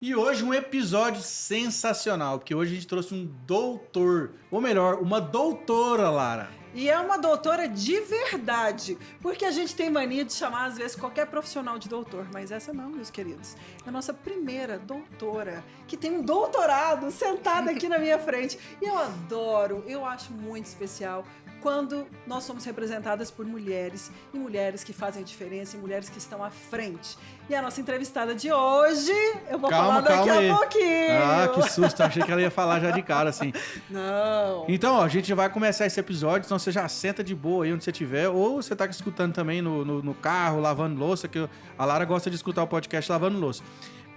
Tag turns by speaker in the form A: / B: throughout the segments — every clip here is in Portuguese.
A: E hoje um episódio sensacional, porque hoje a gente trouxe um doutor, ou melhor, uma doutora, Lara.
B: E é uma doutora de verdade, porque a gente tem mania de chamar, às vezes, qualquer profissional de doutor, mas essa não, meus queridos. É a nossa primeira doutora, que tem um doutorado sentada aqui na minha frente. E eu adoro, eu acho muito especial quando nós somos representadas por mulheres, e mulheres que fazem a diferença, e mulheres que estão à frente. E a nossa entrevistada de hoje, eu vou falar daqui a pouquinho.
A: Ah, que susto, achei que ela ia falar já de cara, assim.
B: Não.
A: Então, ó, a gente vai começar esse episódio, então você já senta de boa aí onde você estiver, ou você tá escutando também no carro, lavando louça, que a Lara gosta de escutar o podcast lavando louça.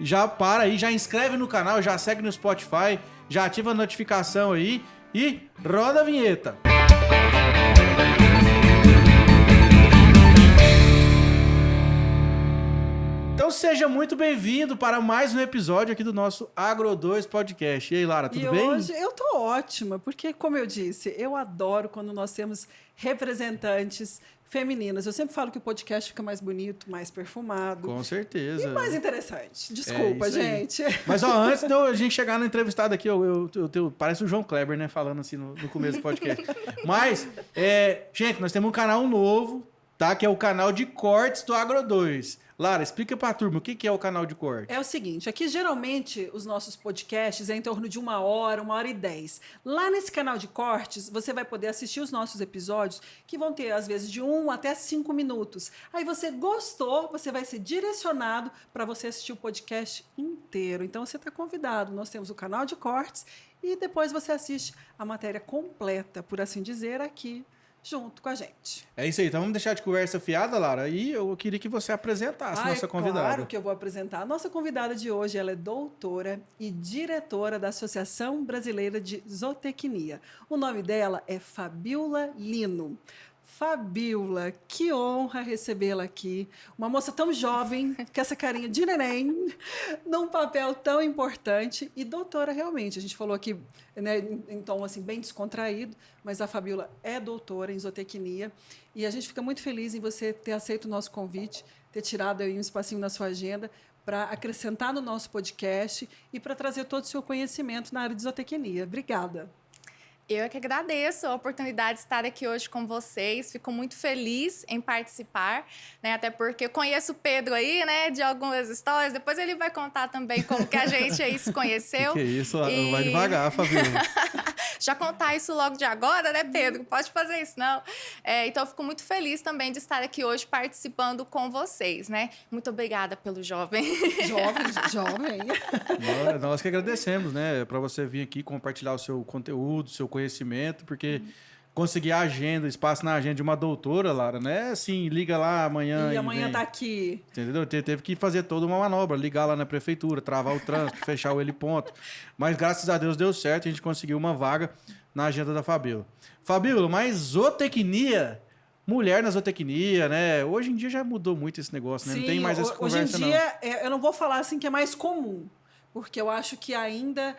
A: Já para aí, já inscreve no canal, já segue no Spotify, já ativa a notificação aí e roda a vinheta. Então seja muito bem-vindo para mais um episódio aqui do nosso Agro 2 Podcast. E aí, Lara, tudo bem?
B: Hoje eu tô ótima, porque, como eu disse, eu adoro quando nós temos representantes femininas. Eu sempre falo que o podcast fica mais bonito, mais perfumado.
A: Com certeza.
B: E mais interessante. Desculpa, gente.
A: Mas ó, antes de a gente chegar no entrevistado aqui, parece o João Kleber, né? Falando assim no começo do podcast. Mas, gente, nós temos um canal novo, tá? Que é o canal de cortes do Agro 2. Lara, explica pra turma o que é o canal de corte.
B: É o seguinte, aqui geralmente os nossos podcasts é em torno de 1h e 10. Lá nesse canal de cortes, você vai poder assistir os nossos episódios, que vão ter às vezes de 1 até 5 minutos. Aí você gostou, você vai ser direcionado para você assistir o podcast inteiro. Então você está convidado. Nós temos o canal de cortes e depois você assiste a matéria completa, por assim dizer, aqui junto com a gente.
A: É isso aí, então vamos deixar de conversa fiada, Lara, e eu queria que você apresentasse nossa convidada.
B: Claro que eu vou apresentar. A nossa convidada de hoje, ela é doutora e diretora da Associação Brasileira de Zootecnia. O nome dela é Fabiola Lino. Fabiola, que honra recebê-la aqui. Uma moça tão jovem, com essa carinha de neném, num papel tão importante e doutora realmente. A gente falou aqui, né, em tom assim, bem descontraído, mas a Fabiola é doutora em zootecnia e a gente fica muito feliz em você ter aceito o nosso convite, ter tirado aí um espacinho na sua agenda para acrescentar no nosso podcast e para trazer todo o seu conhecimento na área de zootecnia. Obrigada.
C: Eu é que agradeço a oportunidade de estar aqui hoje com vocês. Fico muito feliz em participar, né? Até porque eu conheço o Pedro aí, né? De algumas histórias. Depois ele vai contar também como que a gente aí se conheceu.
A: Que isso? Vai devagar, Fabiola.
C: Já contar isso logo de agora, né, Pedro? Pode fazer isso, não? Então, eu fico muito feliz também de estar aqui hoje participando com vocês, né? Muito obrigada pelo jovem.
B: Jovem.
A: Nós que agradecemos, né? Para você vir aqui compartilhar o seu conteúdo, o seu conhecimento, porque conseguir a agenda, espaço na agenda de uma doutora, Lara, né? Assim, liga lá amanhã
B: e amanhã
A: vem.
B: tá aqui.
A: Entendeu? Teve que fazer toda uma manobra, ligar lá na prefeitura, travar o trânsito, fechar o heliponto. Mas graças a Deus deu certo, a gente conseguiu uma vaga na agenda da Fabiola. Fabiola, mas zootecnia, mulher na zootecnia, né? Hoje em dia já mudou muito esse negócio, né?
B: Sim,
A: não tem mais essa conversa,
B: hoje em dia, eu não vou falar assim que é mais comum, porque eu acho que ainda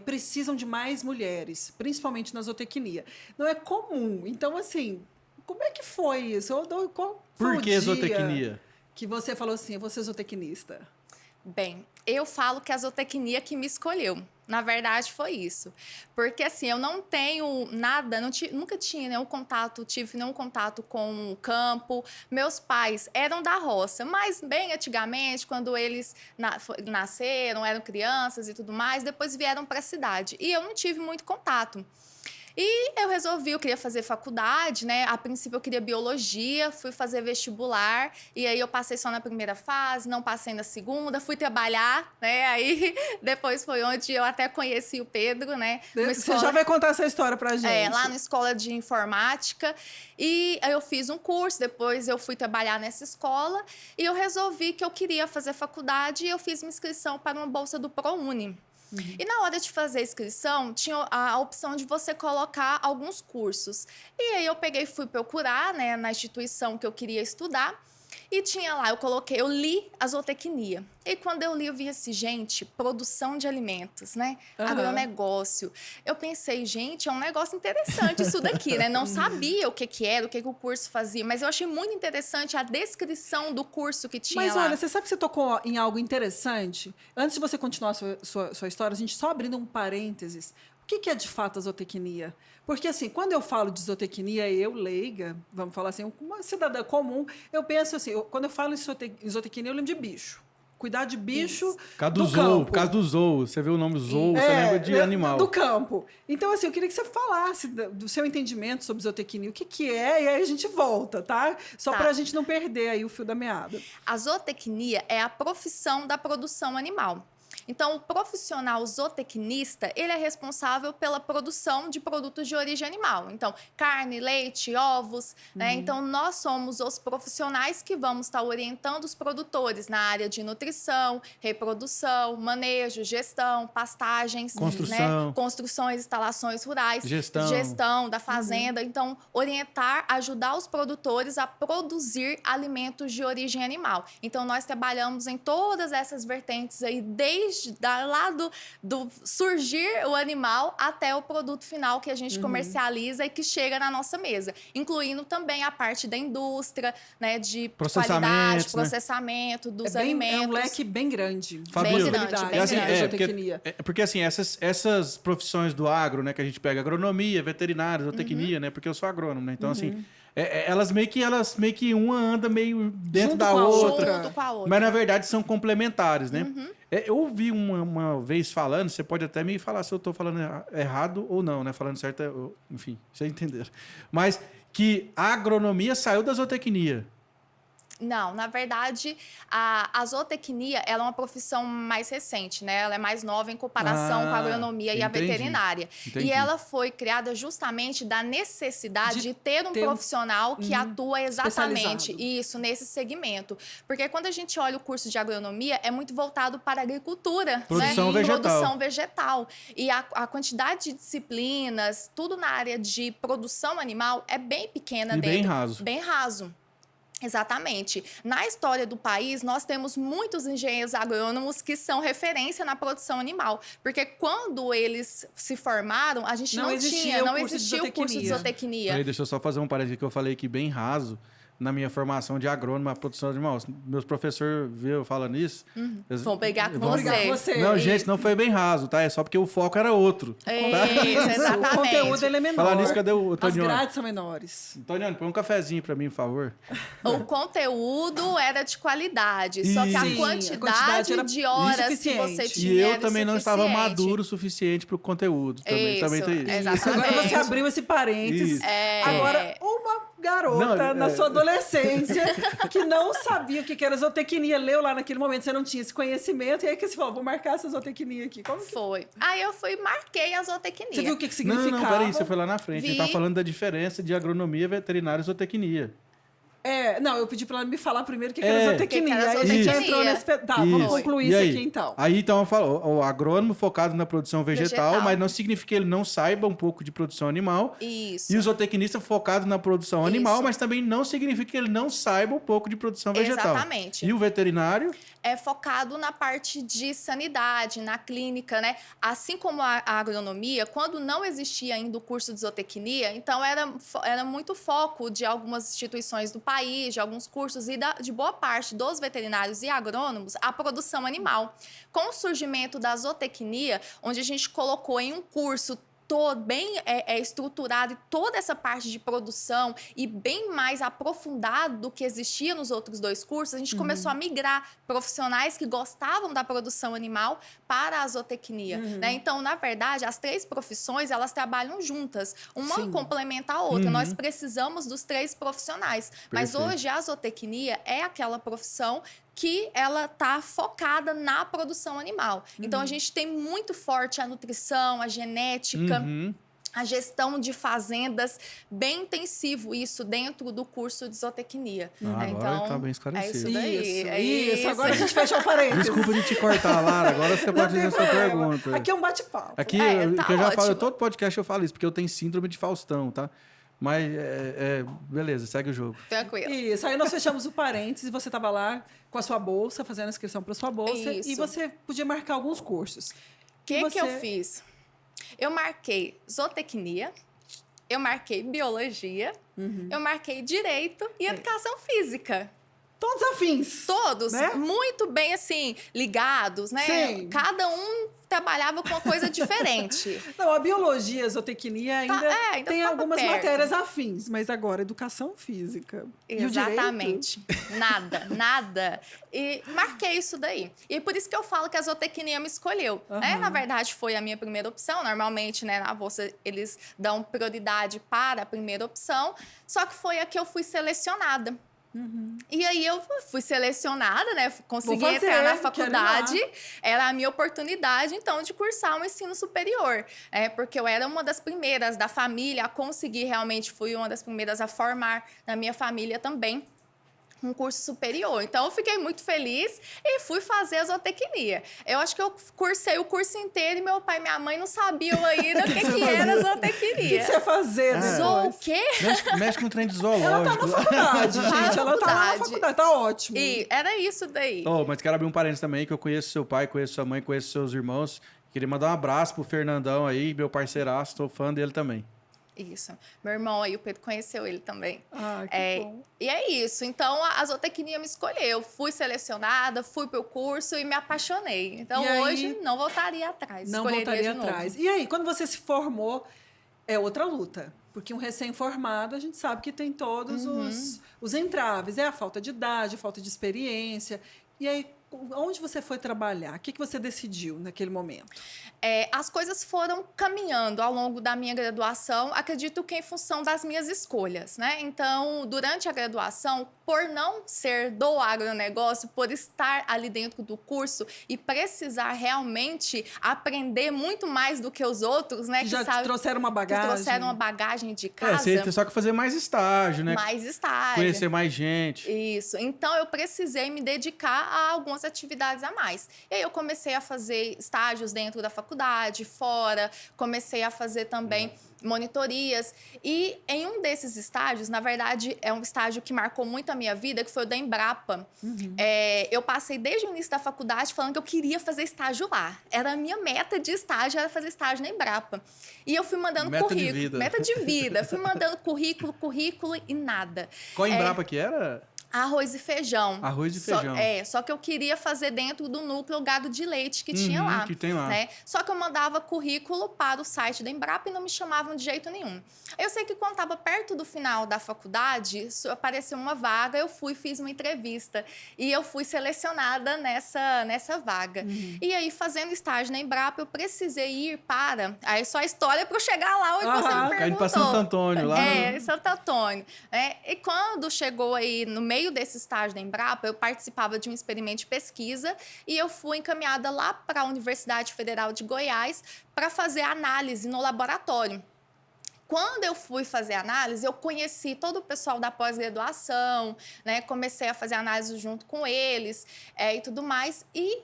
B: precisam de mais mulheres, principalmente na zootecnia. Não é comum. Então, assim, como é que foi isso?
A: Por que zootecnia?
B: Que você falou assim, eu vou ser zootecnista.
C: Bem, eu falo que a zootecnia que me escolheu. Na verdade, foi isso. Porque, assim, eu não tenho nada, nunca tive nenhum contato com o campo. Meus pais eram da roça, mas bem antigamente, quando eles nasceram, eram crianças e tudo mais, depois vieram para a cidade. E eu não tive muito contato. E eu queria fazer faculdade, né? A princípio eu queria biologia, fui fazer vestibular, e aí eu passei só na primeira fase, não passei na segunda, fui trabalhar, né? Aí depois foi onde eu até conheci o Pedro, né?
B: Você já vai contar essa história pra gente.
C: Lá na escola de informática, e eu fiz um curso, depois eu fui trabalhar nessa escola, e eu resolvi que eu queria fazer faculdade, e eu fiz uma inscrição para uma bolsa do ProUni. E na hora de fazer a inscrição, tinha a opção de você colocar alguns cursos. E aí eu peguei e fui procurar, né, na instituição que eu queria estudar. E tinha lá, eu li a zootecnia. E quando eu li, eu vi assim, gente, produção de alimentos, né? Agronegócio. Eu pensei, gente, é um negócio interessante isso daqui, né? Não sabia o que era, o que o curso fazia, mas eu achei muito interessante a descrição do curso que tinha
B: Mas
C: lá.
B: olha, você sabe que você tocou em algo interessante? Antes de você continuar a sua história, a gente só abrindo um parênteses. O que é de fato a zootecnia? Porque, assim, quando eu falo de zootecnia, eu, leiga, vamos falar assim, uma cidadã comum, eu penso assim, quando eu falo em zootecnia, eu lembro de bicho. Cuidar de bicho
A: Por causa
B: do
A: do zoo,
B: campo.
A: por causa do zoo. Você vê o nome zoo, você lembra de animal.
B: Do campo. Então, assim, eu queria que você falasse do seu entendimento sobre zootecnia, o que é, e aí a gente volta, tá? Só para a gente não perder aí o fio da meada.
C: A zootecnia é a profissão da produção animal. Então, o profissional zootecnista, ele é responsável pela produção de produtos de origem animal. Então, carne, leite, ovos, né? Então, nós somos os profissionais que vamos estar orientando os produtores na área de nutrição, reprodução, manejo, gestão, pastagens,
A: construção,
C: né? Construções, instalações rurais,
A: gestão
C: da fazenda. Então, orientar, ajudar os produtores a produzir alimentos de origem animal. Então, nós trabalhamos em todas essas vertentes aí, desde lá do surgir o animal até o produto final que a gente comercializa e que chega na nossa mesa, incluindo também a parte da indústria, né, de qualidade, processamento dos alimentos.
B: É um leque bem grande.
A: Fabíola,
C: bem grande.
A: Porque assim, essas profissões do agro, né, que a gente pega agronomia, veterinária, zootecnia, né, porque eu sou agrônomo, né, então assim, elas meio que uma anda meio dentro
B: junto
A: da
B: com
A: outra,
C: junto com a outra,
A: mas na verdade são complementares, né? Eu ouvi uma vez falando, você pode até me falar se eu estou falando errado ou não, né? Falando certo, enfim, vocês entenderam. Mas que a agronomia saiu da zootecnia.
C: Não, na verdade, a zootecnia ela é uma profissão mais recente, né? Ela é mais nova em comparação com a agronomia e a veterinária.
A: Entendi.
C: E ela foi criada justamente da necessidade de ter um profissional que atua exatamente isso, nesse segmento. Porque quando a gente olha o curso de agronomia, é muito voltado para a agricultura,
A: produção
C: né?
A: vegetal.
C: Produção vegetal. E a quantidade de disciplinas, tudo na área de produção animal é bem pequena dentro.
A: Bem raso.
C: Bem raso. Exatamente. Na história do país, nós temos muitos engenheiros agrônomos que são referência na produção animal. Porque quando eles se formaram, a gente não existia o curso de zootecnia.
A: Peraí, deixa eu só fazer um parênteses que eu falei aqui bem raso. Na minha formação de agrônomo, a produção de animais. Meus professores viram falando isso.
C: Vão brigar com você.
A: Não, gente, não foi bem raso, tá? É só porque o foco era outro. Tá?
C: Isso, exatamente.
B: O conteúdo ele é menor.
A: Falar nisso, cadê o Tonione?
B: As grades são menores.
A: Tonione, põe um cafezinho pra mim, por favor.
C: O conteúdo era de qualidade, só que a quantidade de horas que você tinha
A: E eu
C: era
A: também não estava maduro o suficiente pro conteúdo. Também tem isso.
C: Exatamente.
B: Agora você abriu esse parênteses. Agora, uma garota na sua adolescência que não sabia o que era zootecnia, leu lá naquele momento, você não tinha esse conhecimento, e aí que você falou, vou marcar essa zootecnia aqui. Como que...
C: Foi. Aí eu marquei a zootecnia.
B: Você viu o que significava?
A: Não, peraí, você foi lá na frente. Ele tá falando da diferença de agronomia, veterinária e zootecnia.
B: Não, eu pedi pra ela me falar primeiro o que era zootecnia.
C: Aí
B: a gente já entrou nesse... Tá, vamos concluir isso aqui então.
A: Aí então falou, o agrônomo focado na produção vegetal, mas não significa que ele não saiba um pouco de produção animal.
C: Isso.
A: E o zootecnista focado na produção animal, mas também não significa que ele não saiba um pouco de produção vegetal.
C: Exatamente.
A: E o veterinário?
C: É focado na parte de sanidade, na clínica, né? Assim como a agronomia, quando não existia ainda o curso de zootecnia, então era muito foco de algumas instituições do país, de alguns cursos e de boa parte dos veterinários e agrônomos, a produção animal. Com o surgimento da zootecnia, onde a gente colocou em um curso todo bem estruturado e toda essa parte de produção e bem mais aprofundado do que existia nos outros dois cursos, a gente começou a migrar profissionais que gostavam da produção animal para a zootecnia, né? Então, na verdade, as três profissões, elas trabalham juntas. Uma complementa a outra. Nós precisamos dos três profissionais. Mas hoje, a zootecnia é aquela profissão que ela está focada na produção animal. Então, a gente tem muito forte a nutrição, a genética, a gestão de fazendas, bem intensivo isso dentro do curso de zootecnia.
A: Agora
C: então,
A: está bem esclarecido.
C: É isso daí.
B: Isso. Agora a gente fecha o parênteses.
A: Desculpa de te cortar, Lara. Agora você pode fazer a sua pergunta.
B: Aqui é um bate-papo.
A: Aqui,
C: tá
A: que eu já falo,
C: ótimo.
A: todo podcast eu falo isso, porque eu tenho síndrome de Faustão, tá? Mas, beleza, segue o jogo.
C: Tranquilo.
B: Isso, aí nós fechamos o parênteses e você estava lá com a sua bolsa, fazendo a inscrição para sua bolsa.
C: Isso.
B: E você podia marcar alguns cursos.
C: O que
B: você...
C: eu fiz? Eu marquei zootecnia, eu marquei biologia, eu marquei direito e educação física.
B: Todos afins.
C: Todos,
B: né?
C: muito bem, assim, ligados, né?
B: Sim.
C: Cada um trabalhava com uma coisa diferente.
B: Não, a biologia, a zootecnia ainda tem
C: tava
B: algumas
C: perto.
B: matérias afins, mas agora educação física. E o direito?
C: Exatamente. Nada. E marquei isso daí. E por isso que eu falo que a zootecnia me escolheu. Né? Na verdade, foi a minha primeira opção. Normalmente, né, na bolsa, eles dão prioridade para a primeira opção. Só que foi a que eu fui selecionada. E aí eu fui selecionada, né? Consegui entrar na faculdade. Era a minha oportunidade, então, de cursar um ensino superior. Porque eu era uma das primeiras da família a conseguir, realmente fui uma das primeiras a formar na minha família também um curso superior. Então, eu fiquei muito feliz e fui fazer a zootecnia. Eu acho que eu cursei o curso inteiro e meu pai e minha mãe não sabiam ainda o que era zootecnia.
B: O que você ia fazer depois?
C: Zoo o quê?
A: Mexe com o trem de
B: Ela tá
A: zoológico.
B: na faculdade, gente.
C: na
B: Ela tá lá na faculdade, tá ótimo.
C: E era isso daí.
A: Oh, mas quero abrir um parênteses também, que eu conheço seu pai, conheço sua mãe, conheço seus irmãos. Queria mandar um abraço pro Fernandão aí, meu parceiraço, sou fã dele também.
C: Isso. Meu irmão aí, o Pedro, conheceu ele também.
B: Ah, que bom.
C: E é isso. Então, a zootecnia me escolheu. Fui selecionada, fui pro curso e me apaixonei. Então,
B: E aí,
C: hoje, não voltaria atrás.
B: Não
C: Escolheria
B: voltaria
C: de novo.
B: atrás. E aí, quando você se formou, é outra luta. Porque um recém-formado, a gente sabe que tem todos os entraves. É a falta de idade, a falta de experiência. E aí, onde você foi trabalhar? O que você decidiu naquele momento?
C: As coisas foram caminhando ao longo da minha graduação, acredito que em função das minhas escolhas, né? Então, durante a graduação, por não ser do agronegócio, por estar ali dentro do curso e precisar realmente aprender muito mais do que os outros, né?
B: Já trouxeram uma bagagem.
C: Que trouxeram uma bagagem de casa.
A: Você tem só que fazer mais estágio, né?
C: Mais estágio.
A: Conhecer mais gente.
C: Isso. Então, eu precisei me dedicar a algumas atividades a mais. E aí, eu comecei a fazer estágios dentro da faculdade, fora. Comecei a fazer também monitorias. E em um desses estágios, na verdade, é um estágio que marcou muito a minha vida, que foi o da Embrapa. Eu passei desde o início da faculdade falando que eu queria fazer estágio lá. Era a minha meta de estágio, era fazer estágio na Embrapa. E eu fui mandando currículo. Meta de vida. Fui mandando currículo e nada.
A: Qual Embrapa que era?
C: Arroz e feijão.
A: Arroz e feijão.
C: Só que eu queria fazer dentro do núcleo gado de leite que tinha lá.
A: Que tem lá.
C: Né? Só que eu mandava currículo para o site da Embrapa e não me chamavam de jeito nenhum. Eu sei que quando estava perto do final da faculdade, apareceu uma vaga, eu fui, fiz uma entrevista. E eu fui selecionada nessa vaga. E aí, fazendo estágio na Embrapa, eu precisei ir para... Aí só a história para eu chegar lá, onde você me perguntou.
A: Indo para Santo Antônio, lá.
C: Santo Antônio. E quando chegou aí, no meio desse estágio da Embrapa, eu participava de um experimento de pesquisa e eu fui encaminhada lá para a Universidade Federal de Goiás para fazer análise no laboratório. Quando eu fui fazer análise, eu conheci todo o pessoal da pós-graduação, né? Comecei a fazer análise junto com eles e tudo mais. E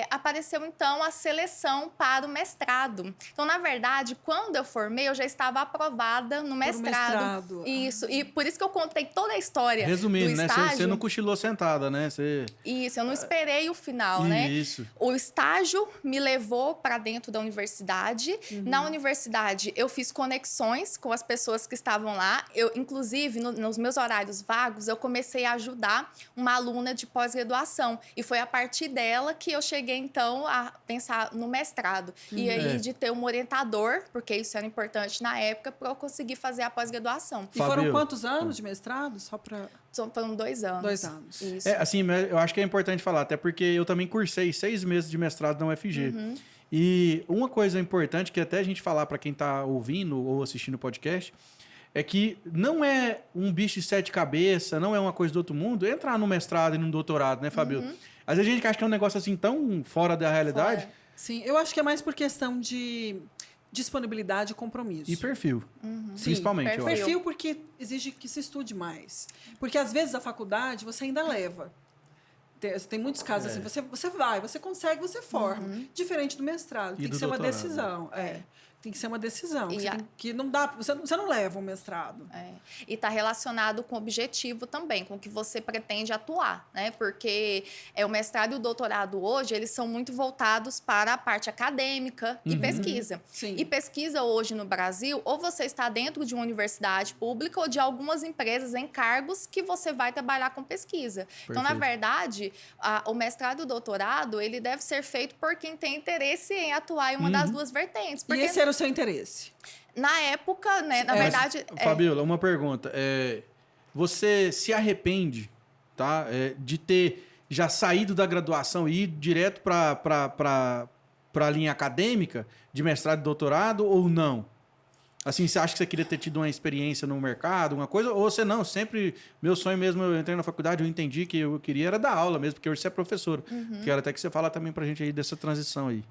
C: apareceu, então, a seleção para o mestrado. Então, na verdade, quando eu formei, eu já estava aprovada no mestrado. Isso. E por isso que eu contei toda a história
A: Resumindo,
C: do
A: né?
C: estágio.
A: Você não cochilou sentada, né?
C: Isso, eu não esperei o final, né?
A: Isso.
C: O estágio me levou para dentro da universidade. Na universidade, eu fiz conexões com as pessoas que estavam lá. Eu, inclusive, nos meus horários vagos, eu comecei a ajudar uma aluna de pós-graduação. E foi a partir dela que eu cheguei, então, a pensar no mestrado. E aí, de ter um orientador, porque isso era importante na época, para eu conseguir fazer a pós-graduação.
B: E foram quantos anos de mestrado? Só para...
C: Foram 2 anos.
B: 2 anos.
C: Isso.
A: Assim, eu acho que é importante falar, até porque eu também cursei 6 meses de mestrado na UFG. E uma coisa importante, que até a gente falar para quem está ouvindo ou assistindo o podcast, é que não é um bicho de 7 cabeças, não é uma coisa do outro mundo, entrar no mestrado e no doutorado, né, Fabíola? Às vezes a gente acha que é um negócio assim tão fora da realidade.
C: Fora.
B: Sim, eu acho que é mais por questão de disponibilidade e compromisso.
A: E perfil, principalmente.
B: Perfil porque exige que se estude mais. Porque às vezes a faculdade você ainda leva. Tem muitos casos assim, você vai, você consegue, você forma. Diferente do mestrado, tem que ser uma decisão. tem que ser uma decisão.
C: E
B: que não dá, você não leva um mestrado.
C: E está relacionado com o objetivo também, com o que você pretende atuar, né? Porque o mestrado e o doutorado hoje, eles são muito voltados para a parte acadêmica e pesquisa.
B: Sim.
C: E pesquisa hoje no Brasil, ou você está dentro de uma universidade pública ou de algumas empresas em cargos que você vai trabalhar com pesquisa.
A: Perfeito.
C: Então, na verdade, o mestrado e o doutorado, ele deve ser feito por quem tem interesse em atuar em uma das duas vertentes.
B: E esse era o seu interesse?
C: Na época, né, na verdade...
A: Fabiola, uma pergunta. Você se arrepende, tá, de ter já saído da graduação e ido direto para a linha acadêmica, de mestrado e doutorado, ou não? Assim, você acha que você queria ter tido uma experiência no mercado, uma coisa? Ou você não? Sempre, meu sonho mesmo, eu entrei na faculdade, eu entendi que eu queria era dar aula mesmo, porque hoje você é professora. Quero até que você fale também pra gente aí dessa transição aí.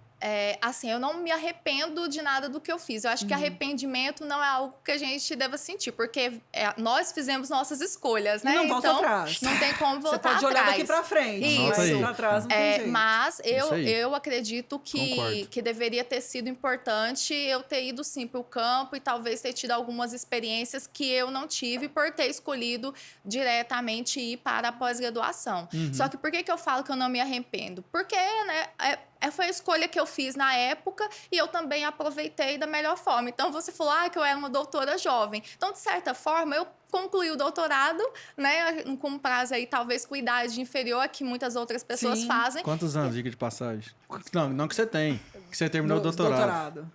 C: Assim, eu não me arrependo de nada do que eu fiz. Eu acho que arrependimento não é algo que a gente deva sentir, porque nós fizemos nossas escolhas, né?
B: E não volta atrás.
C: Não tem como voltar atrás.
B: Você pode olhar daqui pra frente.
C: Isso.
B: Pra trás não tem jeito.
C: Mas eu acredito
A: Concordo.
C: que deveria ter sido importante eu ter ido sim para o campo e talvez ter tido algumas experiências que eu não tive por ter escolhido diretamente ir para a pós-graduação. Só que por que eu falo que eu não me arrependo? Porque, né, foi a escolha que eu fiz na época e eu também aproveitei da melhor forma. Então, você falou que eu era uma doutora jovem. Então, de certa forma, eu concluí o doutorado, né, com um prazo aí, talvez com idade inferior a que muitas outras pessoas fazem.
A: Quantos anos, diga de passagem? Não que você tem, que você terminou o doutorado.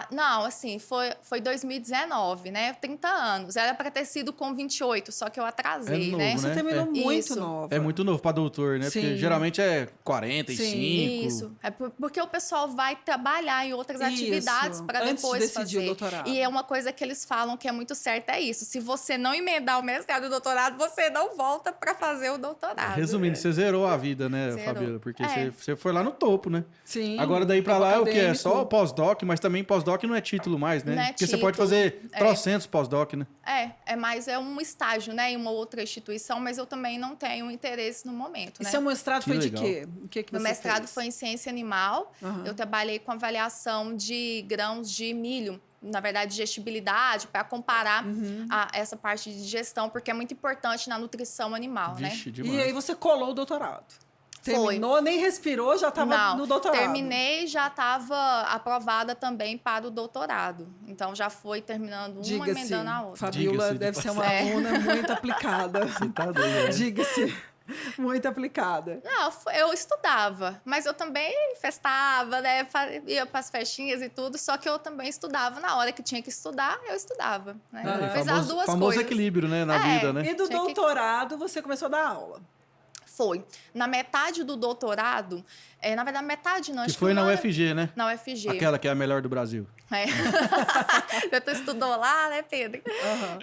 C: Não, assim, foi 2019, né? 30 anos. Era para ter sido com 28, só que eu atrasei,
A: novo,
C: né?
B: Você terminou muito
C: Isso.
B: nova.
A: É muito novo para doutor, né?
B: Sim.
A: Porque geralmente é 45.
C: Isso. Porque o pessoal vai trabalhar em outras atividades para
B: Antes
C: depois
B: de decidir
C: fazer.
B: o doutorado.
C: E é uma coisa que eles falam que é muito certa, é isso. Se você não emendar o mestrado e o doutorado, você não volta para fazer o doutorado.
A: Resumindo, você zerou a vida, né,
C: Zerou.
A: Fabiola? Porque você foi lá no topo, né?
B: Sim.
A: Agora daí pra lá é o que? É
B: acadêmico.
A: só o pós-doc, mas também pós-doc não é título mais, né?
C: Não é
A: Porque você pode
C: título,
A: fazer trocentos pós-doc, né?
C: Mas é um estágio, né, em uma outra instituição, mas eu também não tenho interesse no momento,
B: E
C: né?
B: seu mestrado
A: Que
B: foi
A: legal.
B: de quê? O que
C: Meu
B: você
C: mestrado
B: fez?
C: foi em ciência animal.
B: Aham.
C: Eu trabalhei com avaliação de grãos de milho, na verdade, digestibilidade, para comparar essa parte de digestão, porque é muito importante na nutrição animal,
A: Vixe,
C: né?
A: demais.
B: E aí você colou o doutorado.
C: Foi.
B: Terminou, nem respirou, já estava no doutorado.
C: Terminei, já estava aprovada também para o doutorado. Então, já foi terminando uma,
B: Diga-se,
C: emendando a outra.
B: Fabiola
A: Diga-se de
B: deve ser uma
C: passagem.
B: aluna muito aplicada.
A: Você tá doido, né?
B: Diga-se, muito aplicada.
C: Não, eu estudava, mas eu também festava, né? Ia para as festinhas e tudo, só que eu também estudava. Na hora que tinha que estudar, eu estudava. Né?
B: Ah,
C: Fiz as duas
A: famoso
C: coisas.
A: equilíbrio, né, na vida, né?
B: E do
C: Tinha que-
B: doutorado, você começou a dar aula.
C: Foi. Na metade do doutorado, na verdade, metade não.
A: Que
C: acho
A: foi na
C: não era-
A: UFG, né?
C: Na UFG.
A: Aquela que é a melhor do Brasil.
C: Tu estudou lá, né, Pedro?
B: Aham.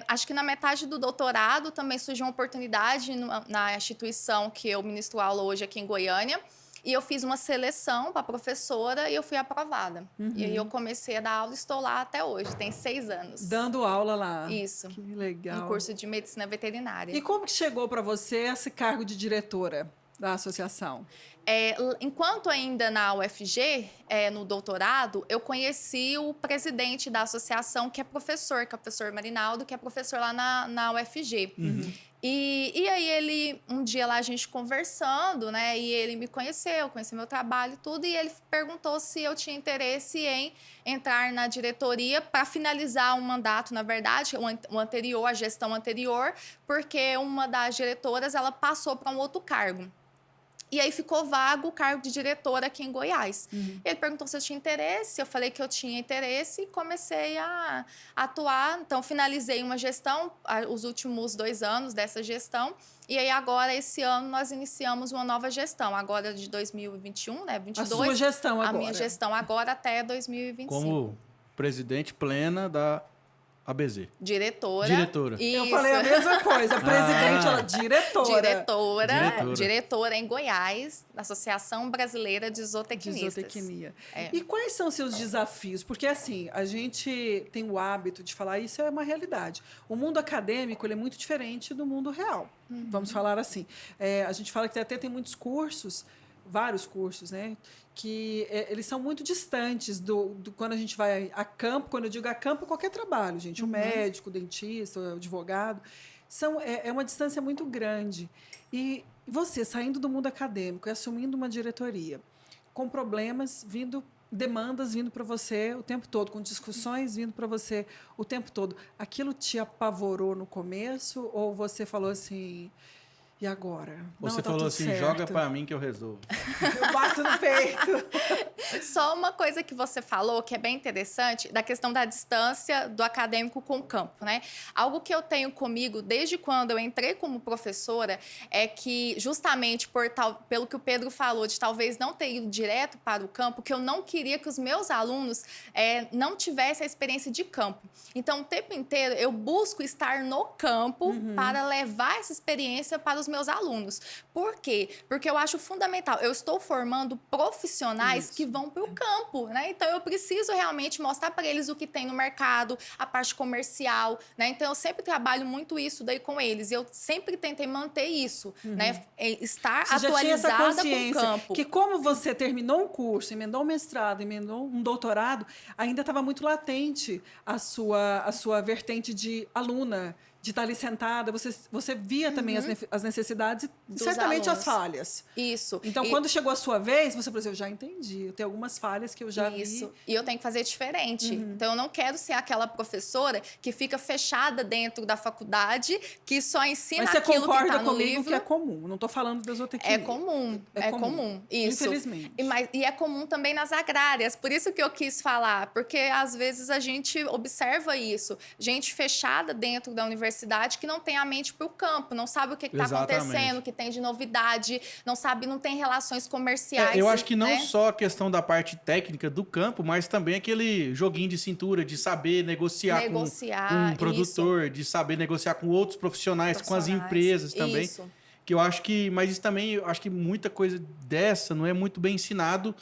C: Acho que na metade do doutorado também surgiu uma oportunidade na instituição que eu ministro aula hoje aqui em Goiânia. E eu fiz uma seleção para professora e eu fui aprovada. E aí eu comecei a dar aula e estou lá até hoje, tem 6 anos.
B: Dando aula lá.
C: Isso.
B: Que legal.
C: No curso de medicina veterinária.
B: E como que chegou para você esse cargo de diretora da associação?
C: Enquanto ainda na UFG, no doutorado, eu conheci o presidente da associação, que é o professor Marinaldo, que é professor lá na UFG. E aí ele, um dia lá a gente conversando, né, e ele me conheceu meu trabalho e tudo, e ele perguntou se eu tinha interesse em entrar na diretoria para finalizar um mandato, na verdade, o anterior, a gestão anterior, porque uma das diretoras, ela passou para um outro cargo. E aí ficou vago o cargo de diretora aqui em Goiás. Ele perguntou se eu tinha interesse, eu falei que eu tinha interesse e comecei a atuar. Então, finalizei uma gestão, os últimos 2 anos dessa gestão. E aí, agora, esse ano, nós iniciamos uma nova gestão. Agora, de 2021, né? 22.
B: A sua gestão agora.
C: A minha gestão agora até 2025.
A: Como presidente plena da ABZ.
C: Diretora.
A: Diretora.
B: Eu
C: Isso.
B: falei a mesma coisa. Presidente, ela, diretora.
C: Diretora em Goiás, da Associação Brasileira de Zootecnistas.
B: De zootecnia. E quais são seus desafios? Porque, assim, a gente tem o hábito de falar, isso é uma realidade. O mundo acadêmico ele é muito diferente do mundo real. Vamos falar assim. A gente fala que até tem muitos cursos vários cursos, né? Que eles são muito distantes quando a gente vai a campo. Quando eu digo a campo, qualquer trabalho, gente. O médico, o dentista, o advogado. É uma distância muito grande. E você, saindo do mundo acadêmico e assumindo uma diretoria, com problemas demandas vindo para você o tempo todo, com discussões vindo para você o tempo todo, aquilo te apavorou no começo ou você falou assim, e agora?
A: Você
B: tá
A: falou
B: tudo
A: assim,
B: certo.
A: joga para mim que eu resolvo.
B: Eu bato no peito.
C: Só uma coisa que você falou, que é bem interessante, da questão da distância do acadêmico com o campo, né? Algo que eu tenho comigo desde quando eu entrei como professora é que, justamente pelo que o Pedro falou, de talvez não ter ido direto para o campo, que eu não queria que os meus alunos não tivessem a experiência de campo. Então, o tempo inteiro, eu busco estar no campo para levar essa experiência para os meus alunos. Por quê? Porque eu acho fundamental. Eu estou formando profissionais que vão para o campo, né? Então, eu preciso realmente mostrar para eles o que tem no mercado, a parte comercial, né? Então, eu sempre trabalho muito isso daí com eles. E eu sempre tentei manter isso, né? Estar
B: você
C: atualizada com o campo.
B: Que como você terminou um curso, emendou um mestrado, emendou um doutorado, ainda estava muito latente a sua vertente de aluna, de estar ali sentada, você via também as necessidades e certamente
C: alunos.
B: as falhas.
C: Isso.
B: Então, quando chegou a sua vez, você falou assim, eu já entendi, eu tenho algumas falhas que eu já
C: Isso.
B: vi.
C: E eu tenho que fazer diferente. Então, eu não quero ser aquela professora que fica fechada dentro da faculdade, que só ensina aquilo que está no livro.
B: Mas você concorda comigo que é comum, não estou falando da zootecnia.
C: É comum. Isso.
B: Infelizmente.
C: E é comum também nas agrárias. Por isso que eu quis falar, porque às vezes a gente observa isso. Gente fechada dentro da universidade que não tem a mente para o campo, não sabe o que está acontecendo, o que tem de novidade, não tem relações comerciais.
A: Eu acho que não
C: né?
A: só a questão da parte técnica do campo, mas também aquele joguinho de cintura, de saber negociar com um produtor, de saber negociar com outros profissionais, com as empresas também.
C: Isso.
A: Que eu acho que, mas isso também, eu acho que muita coisa dessa não é muito bem ensinado,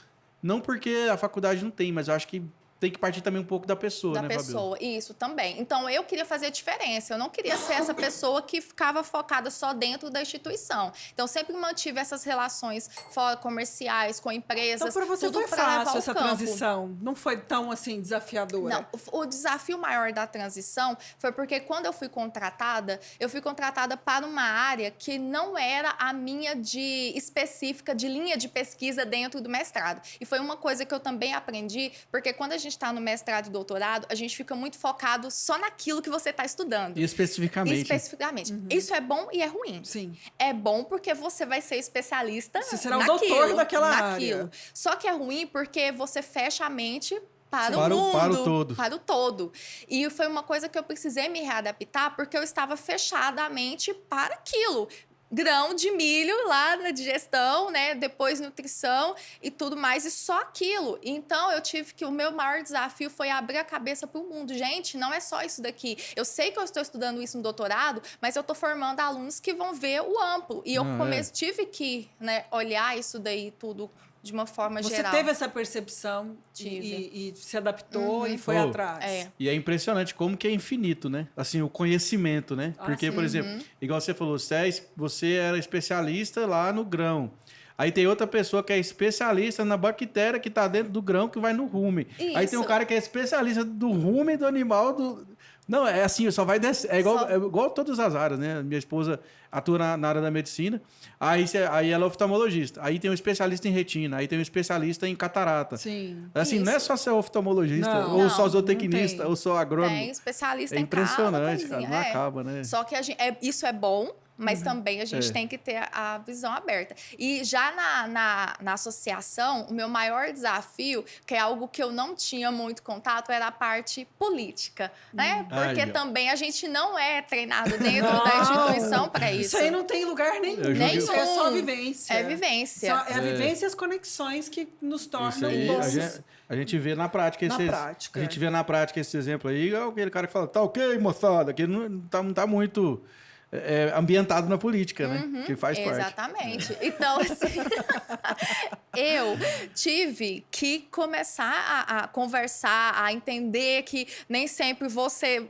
A: não porque a faculdade não tem, mas eu acho que tem que partir também um pouco da pessoa, né, Fabiola? Da pessoa,
C: isso também. Então, eu queria fazer a diferença. Eu não queria ser essa pessoa que ficava focada só dentro da instituição. Então, sempre mantive essas relações fora comerciais, com empresas.
B: Então, para você foi fácil essa transição? Não foi tão, assim, desafiadora?
C: Não. O desafio maior da transição foi porque, quando eu fui contratada para uma área que não era a minha específica de linha de pesquisa dentro do mestrado. E foi uma coisa que eu também aprendi, porque quando a gente está no mestrado e doutorado, a gente fica muito focado só naquilo que você está estudando.
A: Especificamente.
C: Isso é bom e é ruim.
B: Sim.
C: É bom porque você vai ser especialista
B: você será o doutor daquela área.
C: Só que é ruim porque você fecha a mente para o todo. E foi uma coisa que eu precisei me readaptar, porque eu estava fechada a mente para aquilo. Grão de milho lá na digestão, né? Depois nutrição e tudo mais, e só aquilo. Então, o meu maior desafio foi abrir a cabeça para o mundo. Gente, não é só isso daqui. Eu sei que eu estou estudando isso no doutorado, mas eu estou formando alunos que vão ver o amplo. E eu tive que, né, olhar isso daí tudo de uma forma geral.
B: Você teve essa percepção e se adaptou e foi atrás.
A: E é impressionante como que é infinito, né? Assim, o conhecimento, né? Porque, por exemplo, igual você falou, você era especialista lá no grão. Aí tem outra pessoa que é especialista na bactéria que está dentro do grão que vai no rumen.
C: Isso.
A: Aí tem um cara que é especialista do rumen do animal Não, é assim, só vai descer. É igual todas as áreas, né? Minha esposa atua na área da medicina, aí ela é oftalmologista. Aí tem um especialista em retina, aí tem um especialista em catarata.
B: Sim.
A: Assim, não é só ser oftalmologista, ou só zootecnista, ou só agrônomo.
C: Tem especialista
A: em cada impressionante,
C: coisinha,
A: cara, não acaba, né?
C: Só que isso é bom, mas também a gente tem que ter a visão aberta. E já na associação, o meu maior desafio, que é algo que eu não tinha muito contato, era a parte política, né? Porque também a gente não é treinado dentro da instituição para isso.
B: Isso aí não tem lugar nenhum. Isso é só vivência.
C: É vivência.
B: A vivência e as conexões que nos tornam bons.
A: A gente vê na prática
B: A
A: gente vê na prática esse exemplo aí, é aquele cara que fala, tá ok, moçada, que não tá muito ambientado na política, né? Que faz parte.
C: Exatamente. Então, assim, eu tive que começar a conversar, a entender que nem sempre você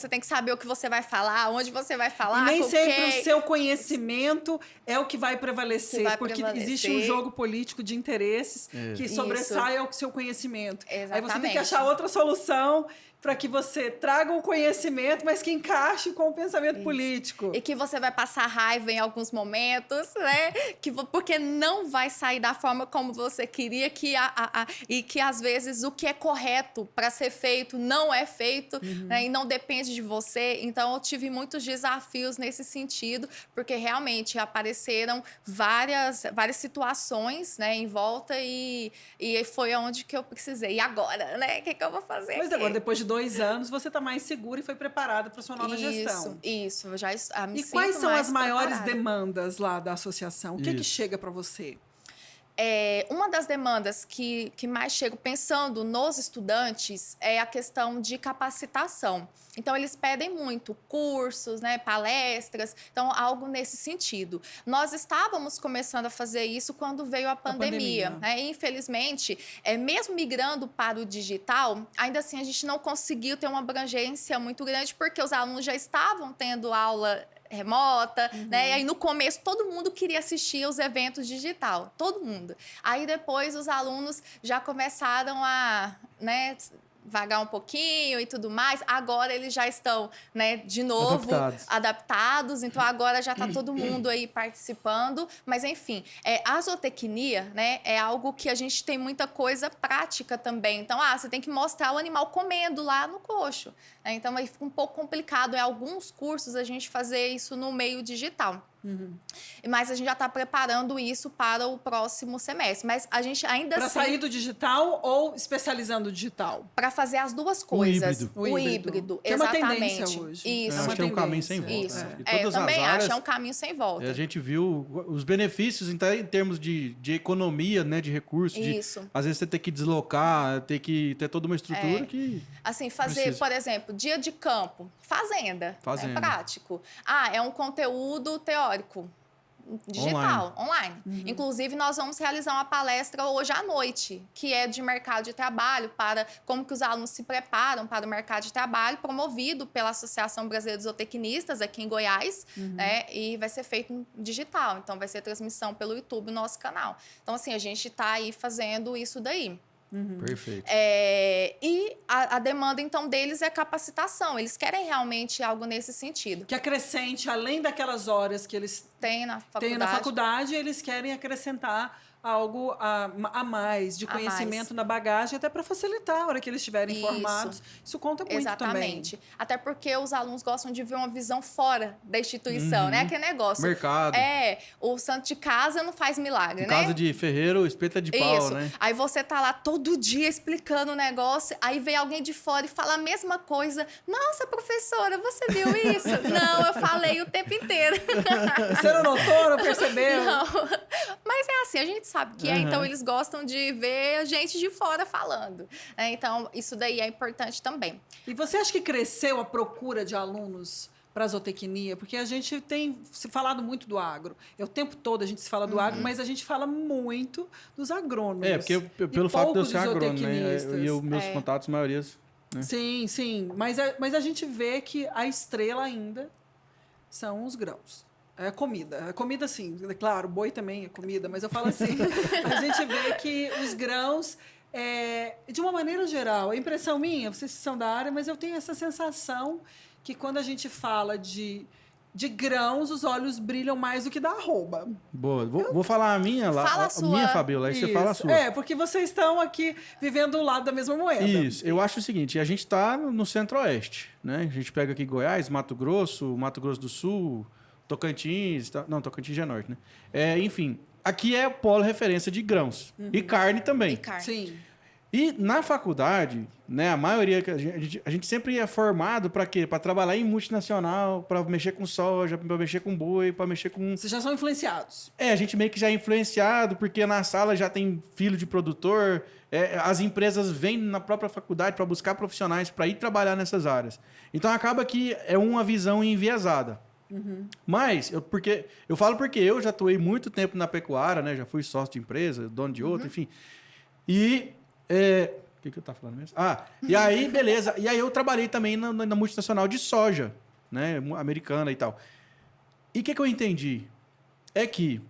C: tem que saber o que você vai falar, onde você vai falar.
B: E nem
C: com
B: sempre
C: quem.
B: o seu conhecimento é o que vai prevalecer, porque
C: prevalecer.
B: existe um jogo político de interesses que sobressai ao seu conhecimento.
C: Exatamente.
B: Aí você tem que achar outra solução para que você traga o conhecimento, mas que encaixe com o pensamento político.
C: E que você vai passar raiva em alguns momentos, né? Porque não vai sair da forma como você queria, e que às vezes o que é correto para ser feito não é feito, né? E não depende de você. Então, eu tive muitos desafios nesse sentido, porque realmente apareceram várias situações, né, em volta e foi onde que eu precisei. E agora, né? O que eu vou fazer?
B: Mas agora, depois de 2 anos, você está mais segura e foi preparada para sua nova gestão.
C: Isso. Eu já me
B: E
C: sinto
B: quais são
C: mais
B: as maiores
C: preparada.
B: demandas lá da associação? O que chega para você?
C: Uma das demandas que mais chego pensando nos estudantes é a questão de capacitação. Então, eles pedem muito cursos, né, palestras, então algo nesse sentido. Nós estávamos começando a fazer isso quando veio a pandemia. Né? E, infelizmente, mesmo migrando para o digital, ainda assim a gente não conseguiu ter uma abrangência muito grande, porque os alunos já estavam tendo aula remota, né? E aí no começo todo mundo queria assistir os eventos digital, todo mundo. Aí depois os alunos já começaram a, né, vagar um pouquinho e tudo mais. Agora eles já estão, né, de novo adaptados. Então agora já está todo mundo aí participando. Mas enfim, a zootecnia, né, é algo que a gente tem muita coisa prática também. Então, você tem que mostrar o animal comendo lá no coxo. Né? Então aí fica um pouco complicado em alguns cursos a gente fazer isso no meio digital. Mas a gente já está preparando isso para o próximo semestre. Mas a gente ainda
B: Para sair do digital ou especializando o digital?
C: Para fazer as duas coisas.
B: O híbrido. Que
C: exatamente.
B: É uma tendência hoje.
C: Isso.
A: Acho que é um caminho sem volta.
C: Isso.
A: Eu
C: também acho, é um caminho sem volta.
A: A gente viu os benefícios então, em termos de economia, né, de recursos.
C: Isso.
A: Às vezes você tem que deslocar, tem que ter toda uma estrutura que...
C: Assim, fazer, por exemplo, dia de campo, fazenda. É prático. É um conteúdo teórico. Digital, online. Inclusive, nós vamos realizar uma palestra hoje à noite, que é de mercado de trabalho, para como que os alunos se preparam para o mercado de trabalho, promovido pela Associação Brasileira de Zootecnistas, aqui em Goiás, né? E vai ser feito no digital. Então, vai ser transmissão pelo YouTube, nosso canal. Então, assim, a gente está aí fazendo isso daí.
A: Perfeito.
C: E a demanda, então, deles é capacitação. Eles querem realmente algo nesse sentido.
B: Que acrescente, além daquelas horas que eles
C: têm na
B: faculdade, eles querem acrescentar algo a mais de conhecimento na bagagem, até para facilitar a hora que eles estiverem formados. Isso conta muito
C: Exatamente. Também. Até porque os alunos gostam de ver uma visão fora da instituição, né? Aquele negócio.
A: Mercado.
C: O santo de casa não faz milagre, né?
A: Casa de ferreiro, espeta de pau, né?
C: Aí você tá lá todo dia explicando o negócio, aí vem alguém de fora e fala a mesma coisa. Nossa, professora, você viu isso? Não, eu falei o tempo inteiro.
B: Você não notou, não percebeu?
C: Não. Mas é assim, a gente sabe que então eles gostam de ver gente de fora falando. Né? Então, isso daí é importante também.
B: E você acha que cresceu a procura de alunos para a zootecnia? Porque a gente tem se falado muito do agro. O tempo todo a gente se fala do agro, mas a gente fala muito dos agrônomos.
A: Porque pelo fato de eu ser agrônomo, né? E os meus contatos, maioria... Né?
B: Sim, sim. Mas a gente vê que a estrela ainda são os grãos. É comida. É comida, sim. Claro, boi também é comida, mas eu falo assim. A gente vê que os grãos, de uma maneira geral, a impressão minha, vocês são da área, mas eu tenho essa sensação que quando a gente fala de grãos, os olhos brilham mais do que da arroba.
A: Boa. Vou falar a minha lá.
C: Fala a sua.
A: Minha, Fabiola, aí você fala a sua.
B: Porque vocês estão aqui vivendo do lado da mesma moeda.
A: Isso. Eu acho o seguinte, a gente está no centro-oeste, né? A gente pega aqui Goiás, Mato Grosso do Sul... Tocantins, não, Tocantins já é norte, né? Enfim, aqui é polo referência de grãos. E carne também.
C: E carne.
B: Sim.
A: E na faculdade, né, a maioria, a gente sempre é formado para quê? Para trabalhar em multinacional, para mexer com soja, para mexer com boi, para mexer com...
B: Vocês já são influenciados.
A: A gente meio que já é influenciado, porque na sala já tem filho de produtor, as empresas vêm na própria faculdade para buscar profissionais para ir trabalhar nessas áreas. Então acaba que é uma visão enviesada. Mas, eu falo porque eu já atuei muito tempo na pecuária, né? Já fui sócio de empresa, dono de outra, enfim. E... o que eu tava falando mesmo? E aí, beleza. E aí eu trabalhei também na multinacional de soja, né? Americana e tal. E o que eu entendi? É que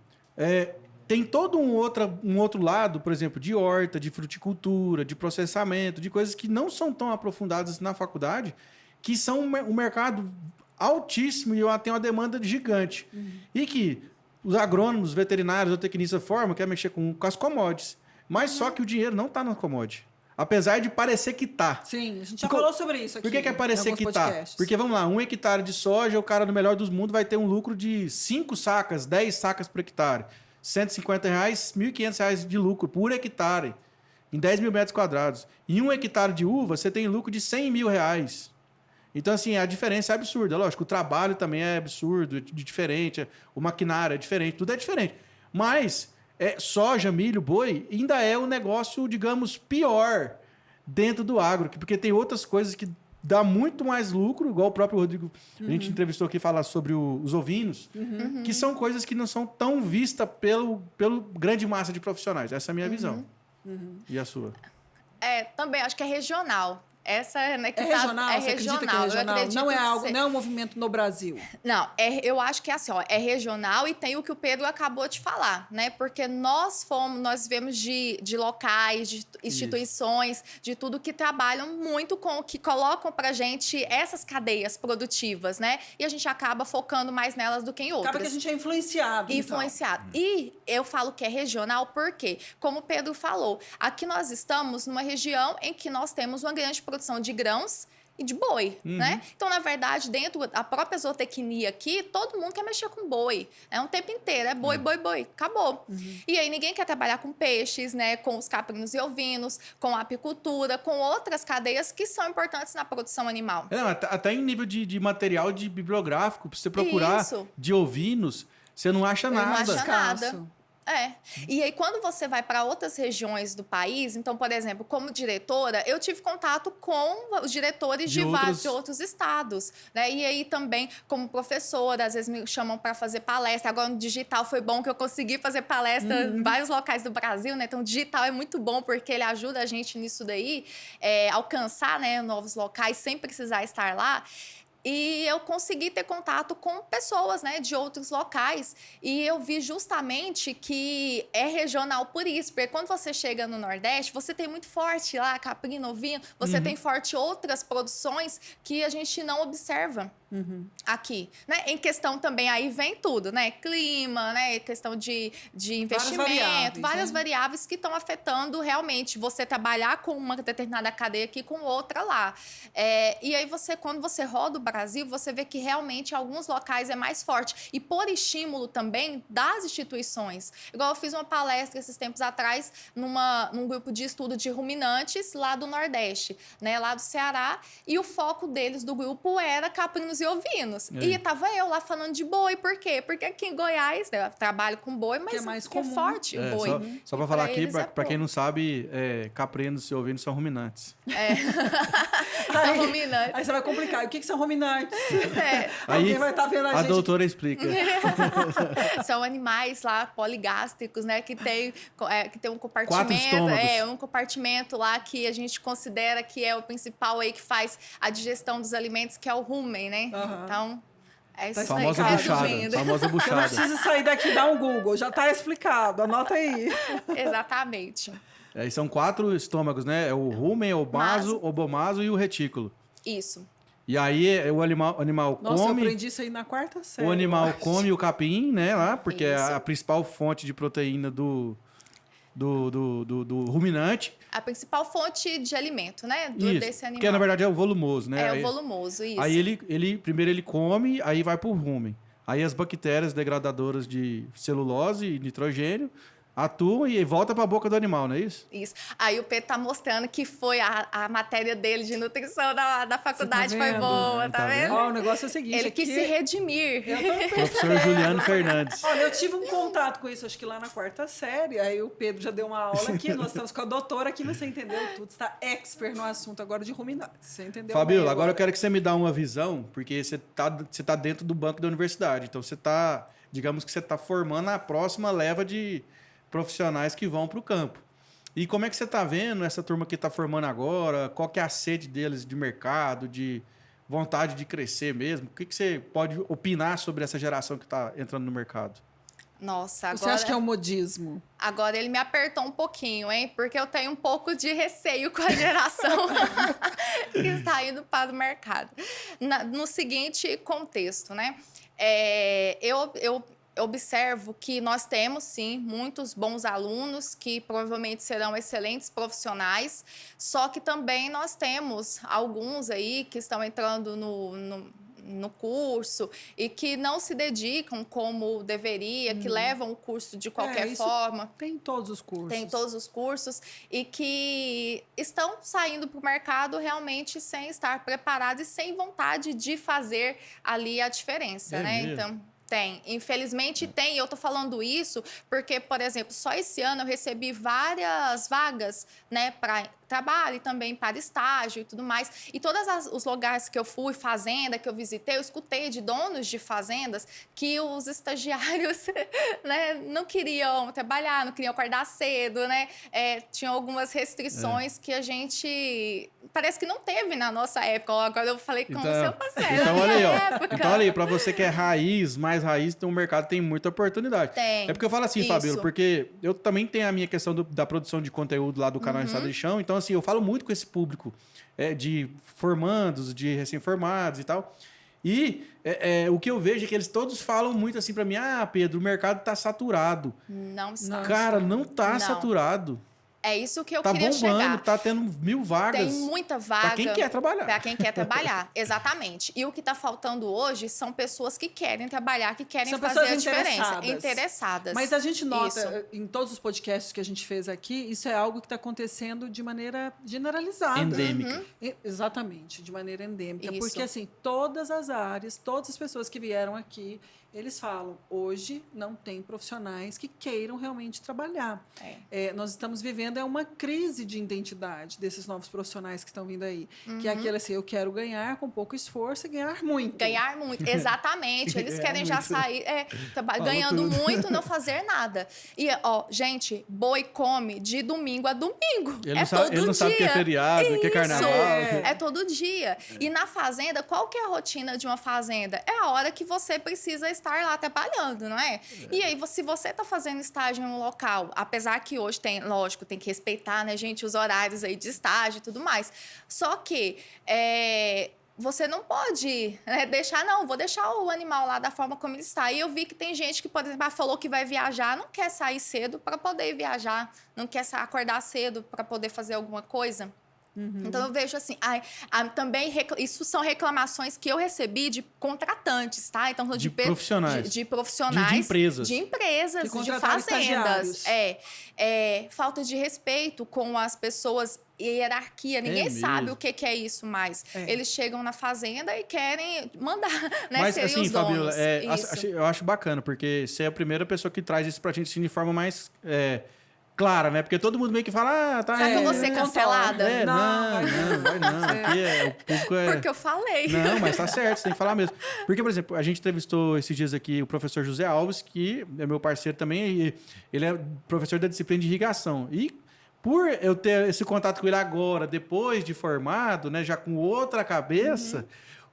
A: tem todo um outro lado, por exemplo, de horta, de fruticultura, de processamento, de coisas que não são tão aprofundadas na faculdade, que são um mercado altíssimo e tem uma demanda gigante. E que os agrônomos, veterinários, zootecnistas formam, quer mexer com as commodities. Mas só que o dinheiro não está na commodity. Apesar de parecer que tá.
B: Sim, a gente já falou sobre isso aqui.
A: Por que é parecer que tá? Porque, vamos lá, 1 hectare de soja, o cara no melhor dos mundos vai ter um lucro de 5 sacas, 10 sacas por hectare. R$150, R$1.500 de lucro por hectare, em 10 mil metros quadrados. Em 1 hectare de uva, você tem lucro de R$100 mil. Então, assim, a diferença é absurda. Lógico, o trabalho também é absurdo, diferente, o maquinário é diferente, tudo é diferente. Mas soja, milho, boi, ainda é um negócio, digamos, pior dentro do agro, porque tem outras coisas que dá muito mais lucro, igual o próprio Rodrigo, a gente entrevistou aqui, falar sobre os ovinos, que são coisas que não são tão vistas pelo grande massa de profissionais. Essa é a minha visão. E a sua?
C: Também, acho que é regional. Essa, né, que
B: regional?
C: É
B: você
C: regional.
B: Acredita que é regional? Não é algo, não é um movimento no Brasil.
C: Não, eu acho que é assim, é regional e tem o que o Pedro acabou de falar, né? Porque nós vemos de locais, de instituições, de tudo que trabalham muito com o que colocam pra gente essas cadeias produtivas, né? E a gente acaba focando mais nelas do que em outras.
B: Acaba que a gente é influenciado.
C: Influenciado. E eu falo que é regional porque, como o Pedro falou, aqui nós estamos numa região em que nós temos uma grande produção de grãos e de boi, né? Então, na verdade, dentro da própria zootecnia aqui, todo mundo quer mexer com boi. O tempo inteiro, é boi, boi, boi. Acabou. E aí, ninguém quer trabalhar com peixes, né? Com os caprinos e ovinos, com a apicultura, com outras cadeias que são importantes na produção animal.
A: Até em nível de material de bibliográfico, pra você procurar de ovinos, você não acha nada.
C: Não acha nada. E aí, quando você vai para outras regiões do país, então, por exemplo, como diretora, eu tive contato com os diretores de vários outros estados, né? E aí também, como professora, às vezes me chamam para fazer palestra. Agora, no digital foi bom que eu consegui fazer palestra em vários locais do Brasil, né? Então, o digital é muito bom porque ele ajuda a gente nisso daí, alcançar, né, novos locais sem precisar estar lá. E eu consegui ter contato com pessoas, né, de outros locais. E eu vi justamente que é regional por isso. Porque quando você chega no Nordeste, você tem muito forte lá, caprino, ovino. Você tem forte outras produções que a gente não observa aqui, né? Em questão também, aí vem tudo, né? Clima, né? Questão de investimento. Várias variáveis que estão afetando realmente você trabalhar com uma determinada cadeia aqui com outra lá. E aí, quando você roda o Brasil, você vê que realmente alguns locais é mais forte. E por estímulo também das instituições. Igual eu fiz uma palestra esses tempos atrás num grupo de estudo de ruminantes lá do Nordeste, né, lá do Ceará, e o foco deles do grupo era caprinos e ovinos. E tava eu lá falando de boi. Por quê? Porque aqui em Goiás, né, eu trabalho com boi, mas é forte o boi.
A: Só para falar aqui, para quem não sabe, caprinos e ovinos são ruminantes.
C: São ruminantes.
B: Aí você vai complicar. O que são ruminantes?
A: Aí
B: vai estar vendo a gente.
A: doutora explica.
C: São animais lá poligástricos, né? Que tem um compartimento.
A: 4 estômagos.
C: Um compartimento lá que a gente considera que é o principal aí que faz a digestão dos alimentos, que é o rumen, né? Então, é isso aí.
A: Famosa buchada.
B: Não precisa sair daqui e dar um Google. Já está explicado. Anota aí.
C: Exatamente.
A: E são 4 estômagos, né? É o rumen, o baso, o obomaso e o retículo.
C: Isso.
A: E aí o animal
B: Nossa,
A: come...
B: eu aprendi isso aí na 4ª série.
A: O animal come o capim, né? Lá, porque é a principal fonte de proteína do ruminante.
C: A principal fonte de alimento, né? Desse animal.
A: Que na verdade é o volumoso, né?
C: O volumoso, isso.
A: Aí primeiro ele come, aí vai pro rumen. Aí as bactérias degradadoras de celulose e nitrogênio atuam e volta pra boca do animal, não é isso?
C: Isso. Aí o Pedro tá mostrando que foi a matéria dele de nutrição da faculdade foi
B: vendo?
C: boa, tá
A: Tá
C: vendo?
A: vendo?
B: Ó, o negócio é o seguinte...
C: Ele quis se redimir.
B: Eu também.
A: Professor Juliano Fernandes.
B: Olha, eu tive um contato com isso, acho que lá na 4ª série. Aí o Pedro já deu uma aula aqui. Nós estamos com a doutora aqui, você entendeu tudo. Você está expert no assunto agora de ruminantes. Você entendeu?
A: Fabiola,
B: bem
A: agora eu quero que você me dê uma visão, porque você tá dentro do banco da universidade. Então digamos que você tá formando a próxima leva de profissionais que vão para o campo. E como é que você tá vendo essa turma que está formando agora? Qual que é a sede deles de mercado, de vontade de crescer mesmo? O que você pode opinar sobre essa geração que está entrando no mercado?
C: Nossa, agora...
B: Você acha que é um modismo?
C: Agora ele me apertou um pouquinho, hein? Porque eu tenho um pouco de receio com a geração que está indo para o mercado. No seguinte contexto, né? Eu observo que nós temos, sim, muitos bons alunos que provavelmente serão excelentes profissionais, só que também nós temos alguns aí que estão entrando no curso e que não se dedicam como deveria, que levam o curso de qualquer forma.
B: Tem todos os cursos.
C: Tem todos os cursos e que estão saindo para o mercado realmente sem estar preparados e sem vontade de fazer ali a diferença, né?
A: Mesmo?
C: Então... Tem, infelizmente tem, e eu tô falando isso porque, por exemplo, só esse ano eu recebi várias vagas, né, para trabalho e também para estágio e tudo mais, e todos os lugares que eu fui, fazenda, que eu visitei, eu escutei de donos de fazendas que os estagiários, né, não queriam trabalhar, não queriam acordar cedo, né, tinham algumas restrições que a gente, parece que não teve na nossa época, agora eu falei como se eu passasse.
A: Então olha aí, ó. Então olha aí, para você que é mais raiz, então o mercado tem muita oportunidade.
C: Tem.
A: É porque eu falo assim,
C: Isso.
A: Fabiola, porque eu também tenho a minha questão da produção de conteúdo lá do canal Estrada de Chão, então assim, eu falo muito com esse público de formandos, de recém-formados e tal. E o que eu vejo é que eles todos falam muito assim para mim, Pedro, o mercado tá saturado.
C: Não está.
A: Cara, não tá saturado.
C: É isso que eu
A: tá
C: queria
A: bombando,
C: chegar.
A: Tá tendo 1000 vagas.
C: Tem muita vaga.
A: Pra quem quer trabalhar.
C: Para quem quer trabalhar, exatamente. E o que está faltando hoje são pessoas que querem trabalhar, que querem fazer a diferença. Interessadas.
B: Mas a gente nota,
C: Isso.
B: em todos os podcasts que a gente fez aqui, isso é algo que está acontecendo de maneira generalizada.
A: Endêmica.
B: Exatamente, de maneira endêmica.
C: Isso.
B: Porque, assim, todas as áreas, todas as pessoas que vieram aqui, eles falam, hoje não tem profissionais que queiram realmente trabalhar. Nós estamos vivendo uma crise de identidade desses novos profissionais que estão vindo aí. Que é aquele assim, eu quero ganhar com pouco esforço e ganhar muito.
C: Ganhar muito, exatamente. Eles querem já
A: muito.
C: sair ganhando
A: tudo.
C: muito, não fazer nada. E, ó, gente, boi come de domingo a domingo.
A: Ele não sabe que é feriado, que é carnaval.
C: É todo dia. E na fazenda, qual que é a rotina de uma fazenda? É a hora que você precisa estar lá trabalhando, não é? E aí, se você está fazendo estágio em um local, apesar que hoje tem, lógico, tem que respeitar, né, gente, os horários aí de estágio e tudo mais. Só que você não pode vou deixar o animal lá da forma como ele está. E eu vi que tem gente que, por exemplo, falou que vai viajar, não quer sair cedo para poder viajar, não quer acordar cedo para poder fazer alguma coisa. Então, eu vejo assim, também isso são reclamações que eu recebi de contratantes, tá? Então,
A: de profissionais.
C: De profissionais.
A: De empresas.
C: De empresas, de fazendas. Falta de respeito com as pessoas e hierarquia. Ninguém sabe o que é isso mais. Eles chegam na fazenda e querem mandar, né?
A: Mas,
C: serem
A: assim,
C: os donos.
A: Fabiola, eu acho bacana, porque você é a primeira pessoa que traz isso pra gente assim, de forma mais... clara, né? Porque todo mundo meio que fala, tá...
C: Será que eu vou ser cancelada?
A: Não, vai não. Aqui o público
C: Porque eu falei.
A: Não, mas tá certo, você tem que falar mesmo. Porque, por exemplo, a gente entrevistou esses dias aqui o professor José Alves, que é meu parceiro também, e ele é professor da disciplina de irrigação. E por eu ter esse contato com ele agora, depois de formado, né, já com outra cabeça...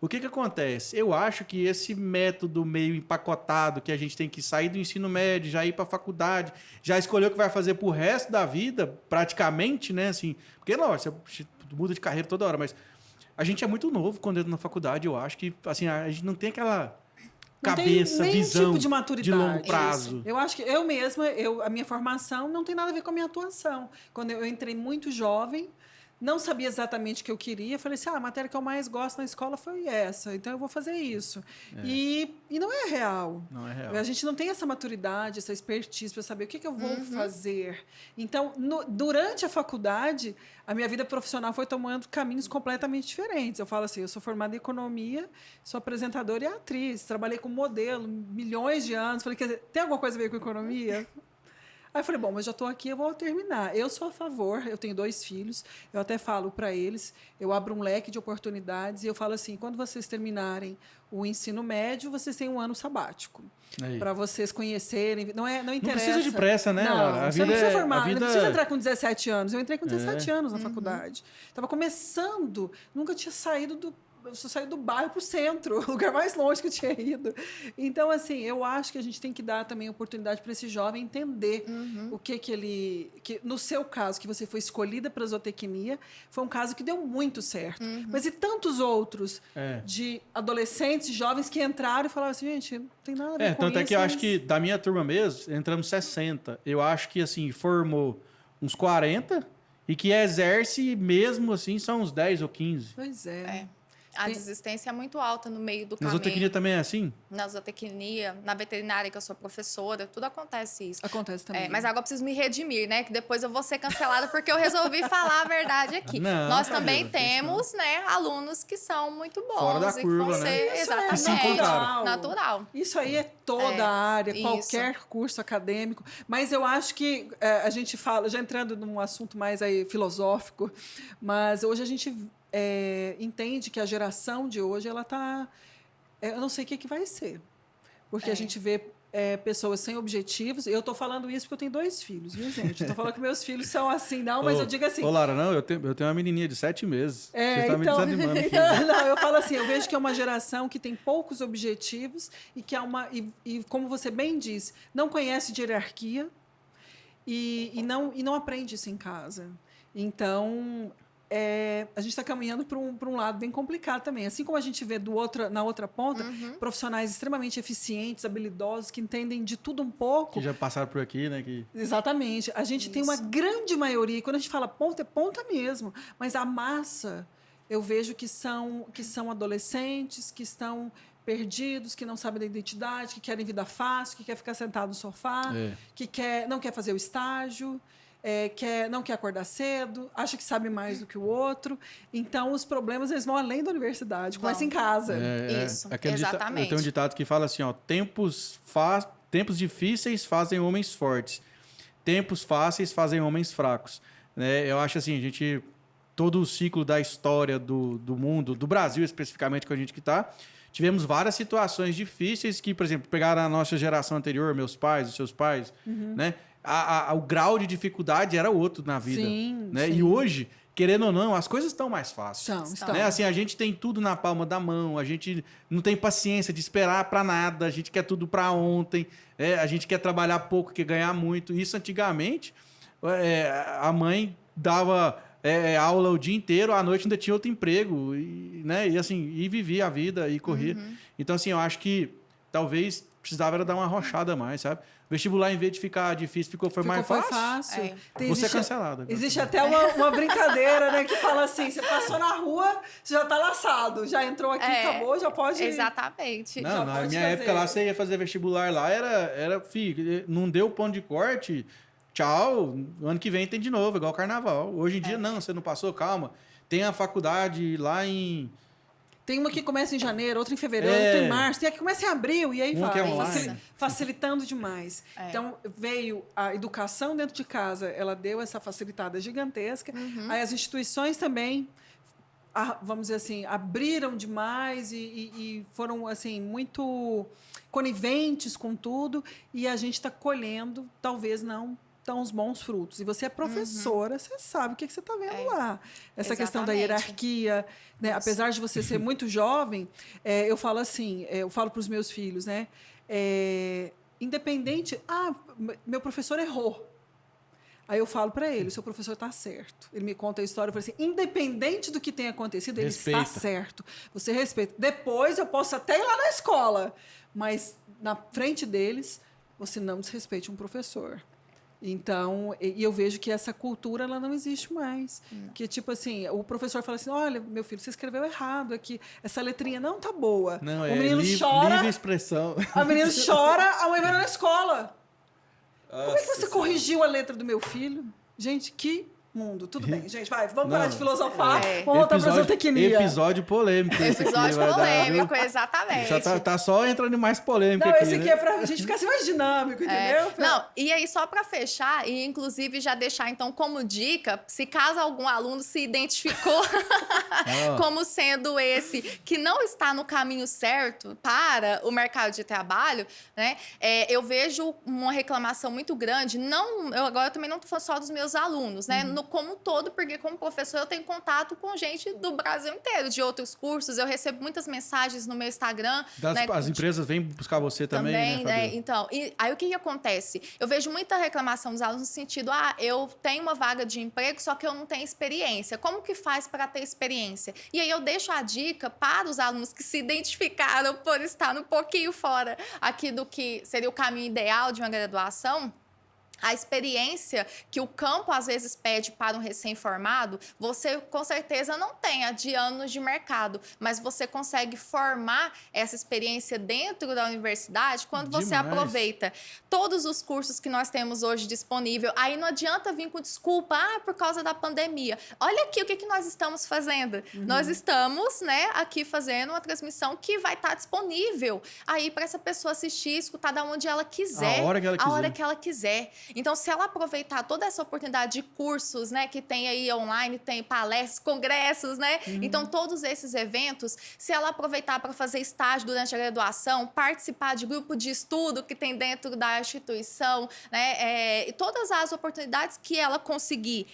A: O que acontece? Eu acho que esse método meio empacotado, que a gente tem que sair do ensino médio, já ir para a faculdade, já escolher o que vai fazer pro resto da vida, praticamente, né? Assim, porque, lógico, você muda de carreira toda hora, mas a gente é muito novo quando entra na faculdade, eu acho que, assim, a gente não tem aquela cabeça, visão
B: tipo de maturidade.
A: De longo prazo.
B: Isso. Eu acho que eu mesma, a minha formação não tem nada a ver com a minha atuação. Quando eu entrei muito jovem, não sabia exatamente o que eu queria. Falei assim, a matéria que eu mais gosto na escola foi essa, então eu vou fazer isso. E não é real.
A: Não é real.
B: A gente não tem essa maturidade, essa expertise para saber o que eu vou fazer. Então, durante a faculdade, a minha vida profissional foi tomando caminhos completamente diferentes. Eu falo assim, eu sou formada em economia, sou apresentadora e atriz, trabalhei com modelo milhões de anos. Falei, quer dizer, tem alguma coisa a ver com economia? Aí eu falei, bom, mas já estou aqui, eu vou terminar. Eu sou a favor, eu tenho 2 filhos, eu até falo para eles, eu abro um leque de oportunidades e eu falo assim, quando vocês terminarem o ensino médio, vocês têm um ano sabático. Para vocês conhecerem, não interessa.
A: Não precisa de pressa, né?
B: Não, você não precisa formar,
A: vida...
B: não precisa entrar com 17 anos. Eu entrei com 17 anos na faculdade. Estava começando, nunca tinha saído do... Eu só saí do bairro para o centro, o lugar mais longe que eu tinha ido. Então, assim, eu acho que a gente tem que dar também oportunidade para esse jovem entender o que ele... Que, no seu caso, que você foi escolhida para a zootecnia, foi um caso que deu muito certo. Mas e tantos outros de adolescentes, jovens que entraram e falaram assim, gente, não tem nada a ver com
A: tanto
B: isso.
A: é que eu acho que, da minha turma mesmo, entramos 60. Eu acho que, assim, formou uns 40 e que exerce mesmo, assim, são uns 10 ou 15.
B: Pois é.
C: A desistência é muito alta no meio do
A: Na
C: caminho.
A: zootecnia também é assim?
C: Na zootecnia, na veterinária, que eu sou professora, tudo acontece isso.
B: Acontece também.
C: Mas agora eu preciso me redimir, né? Que depois eu vou ser cancelada porque eu resolvi falar a verdade aqui.
A: Não,
C: Nós
A: Fabiola,
C: também temos, né, alunos que são muito bons.
A: Fora da
C: e
A: curva,
C: que vão
A: né?
C: ser
B: Isso
C: exatamente
A: Que se encontraram.
C: natural.
B: Isso aí é toda a área,
C: isso.
B: qualquer curso acadêmico. Mas eu acho que a gente fala, já entrando num assunto mais aí filosófico, mas hoje a gente entende que a geração de hoje, ela está... eu não sei o que vai ser. Porque a gente vê pessoas sem objetivos. Eu estou falando isso porque eu tenho 2 filhos, viu, gente? Estou falando que meus filhos são assim, não, mas eu digo assim...
A: Ô, Lara, não, eu tenho uma menininha de 7 meses. Você está me desanimando aqui.
B: Não, eu falo assim, eu vejo que é uma geração que tem poucos objetivos e que e como você bem diz, não conhece de hierarquia e não aprende isso em casa. Então... a gente está caminhando para um lado bem complicado também. Assim como a gente vê na outra ponta, profissionais extremamente eficientes, habilidosos, que entendem de tudo um pouco.
A: Que já passaram por aqui, né?
B: Exatamente. A gente tem uma grande maioria, e quando a gente fala ponta, é ponta mesmo. Mas a massa, eu vejo que são adolescentes, que estão perdidos, que não sabem da identidade, que querem vida fácil, que quer ficar sentado no sofá, que não quer fazer o estágio. Não quer acordar cedo, acha que sabe mais do que o outro. Então, os problemas eles vão além da universidade, começa em casa.
C: Isso, exatamente.
A: Eu tenho um ditado que fala assim, ó, tempos difíceis fazem homens fortes, tempos fáceis fazem homens fracos. Né? Eu acho assim, todo o ciclo da história do mundo, do Brasil especificamente, com a gente que está, tivemos várias situações difíceis que, por exemplo, pegaram a nossa geração anterior, meus pais, os seus pais, né? O grau de dificuldade era outro na vida.
B: Sim,
A: né?
B: sim.
A: E hoje, querendo ou não, as coisas estão mais fáceis.
B: Estão.
A: Né? Assim, a gente tem tudo na palma da mão, a gente não tem paciência de esperar para nada, a gente quer tudo para ontem, a gente quer trabalhar pouco, quer ganhar muito. Isso antigamente, a mãe dava aula o dia inteiro, à noite ainda tinha outro emprego, né? E vivia a vida e corria. Então, assim, eu acho que talvez precisava era dar uma arrochada a mais, sabe? Vestibular, em vez de ficar difícil, foi mais fácil. Você é cancelado.
B: Existe até uma brincadeira, né? Que fala assim, você passou na rua, você já tá laçado. Já entrou aqui, acabou, já pode...
C: Exatamente.
A: Não, na minha época lá, você ia fazer vestibular lá, filho, não deu ponto de corte, tchau, ano que vem tem de novo, igual carnaval. Hoje em dia, não, você não passou, calma. Tem a faculdade lá em...
B: Tem uma que começa em janeiro, outra em fevereiro, outra em março, tem a que começa em abril, e aí vai facilitando demais. Então, veio a educação dentro de casa, ela deu essa facilitada gigantesca. Aí as instituições também, vamos dizer assim, abriram demais e foram assim, muito coniventes com tudo, e a gente está colhendo, talvez não tão os bons frutos. E você é professora, você sabe o que você está vendo lá. Essa questão da hierarquia, né? Apesar de você ser muito jovem, eu falo assim, eu falo para os meus filhos, né? Independente... meu professor errou. Aí eu falo para ele, o seu professor está certo. Ele me conta a história, eu falo assim, independente do que tenha acontecido, ele está certo. Você respeita. Depois eu posso até ir lá na escola, mas na frente deles, você não desrespeite um professor. Então, e eu vejo que essa cultura ela não existe mais. Que, tipo assim, o professor fala assim, olha, meu filho, você escreveu errado aqui. Essa letrinha não tá boa.
A: Não,
B: o menino chora,
A: livre expressão.
B: a menina chora, a mãe vai na escola. Como é que você corrigiu a letra do meu filho? Gente, que mundo. Tudo bem, gente, vamos parar de filosofar. Vamos voltar para a zootecnia.
A: Episódio polêmico.
C: Episódio polêmico, exatamente.
A: Já tá só entrando em mais polêmica
B: não,
A: aqui,
B: esse aqui
A: né?
B: é pra gente ficar assim mais dinâmico, entendeu?
C: Não, e aí só para fechar, e inclusive já deixar então como dica, se caso algum aluno se identificou como sendo esse que não está no caminho certo para o mercado de trabalho, né? Eu vejo uma reclamação muito grande, eu agora também não estou falando só dos meus alunos, né? Como um todo, porque como professor eu tenho contato com gente do Brasil inteiro, de outros cursos, eu recebo muitas mensagens no meu Instagram.
A: As empresas vêm buscar você também,
C: né? Então, aí o que acontece? Eu vejo muita reclamação dos alunos no sentido, eu tenho uma vaga de emprego, só que eu não tenho experiência. Como que faz para ter experiência? E aí eu deixo a dica para os alunos que se identificaram por estar um pouquinho fora aqui do que seria o caminho ideal de uma graduação. A experiência que o campo às vezes pede para um recém-formado, você com certeza não tem de anos de mercado, mas você consegue formar essa experiência dentro da universidade quando você aproveita todos os cursos que nós temos hoje disponível. Aí não adianta vir com desculpa, por causa da pandemia. Olha aqui o que nós estamos fazendo. Nós estamos, né, aqui fazendo uma transmissão que vai estar disponível aí para essa pessoa assistir, escutar da onde ela quiser,
A: a hora que ela
C: quiser. Então, se ela aproveitar toda essa oportunidade de cursos, né, que tem aí online, tem palestras, congressos, né? Então, todos esses eventos, se ela aproveitar para fazer estágio durante a graduação, participar de grupo de estudo que tem dentro da instituição, né? E todas as oportunidades que ela conseguir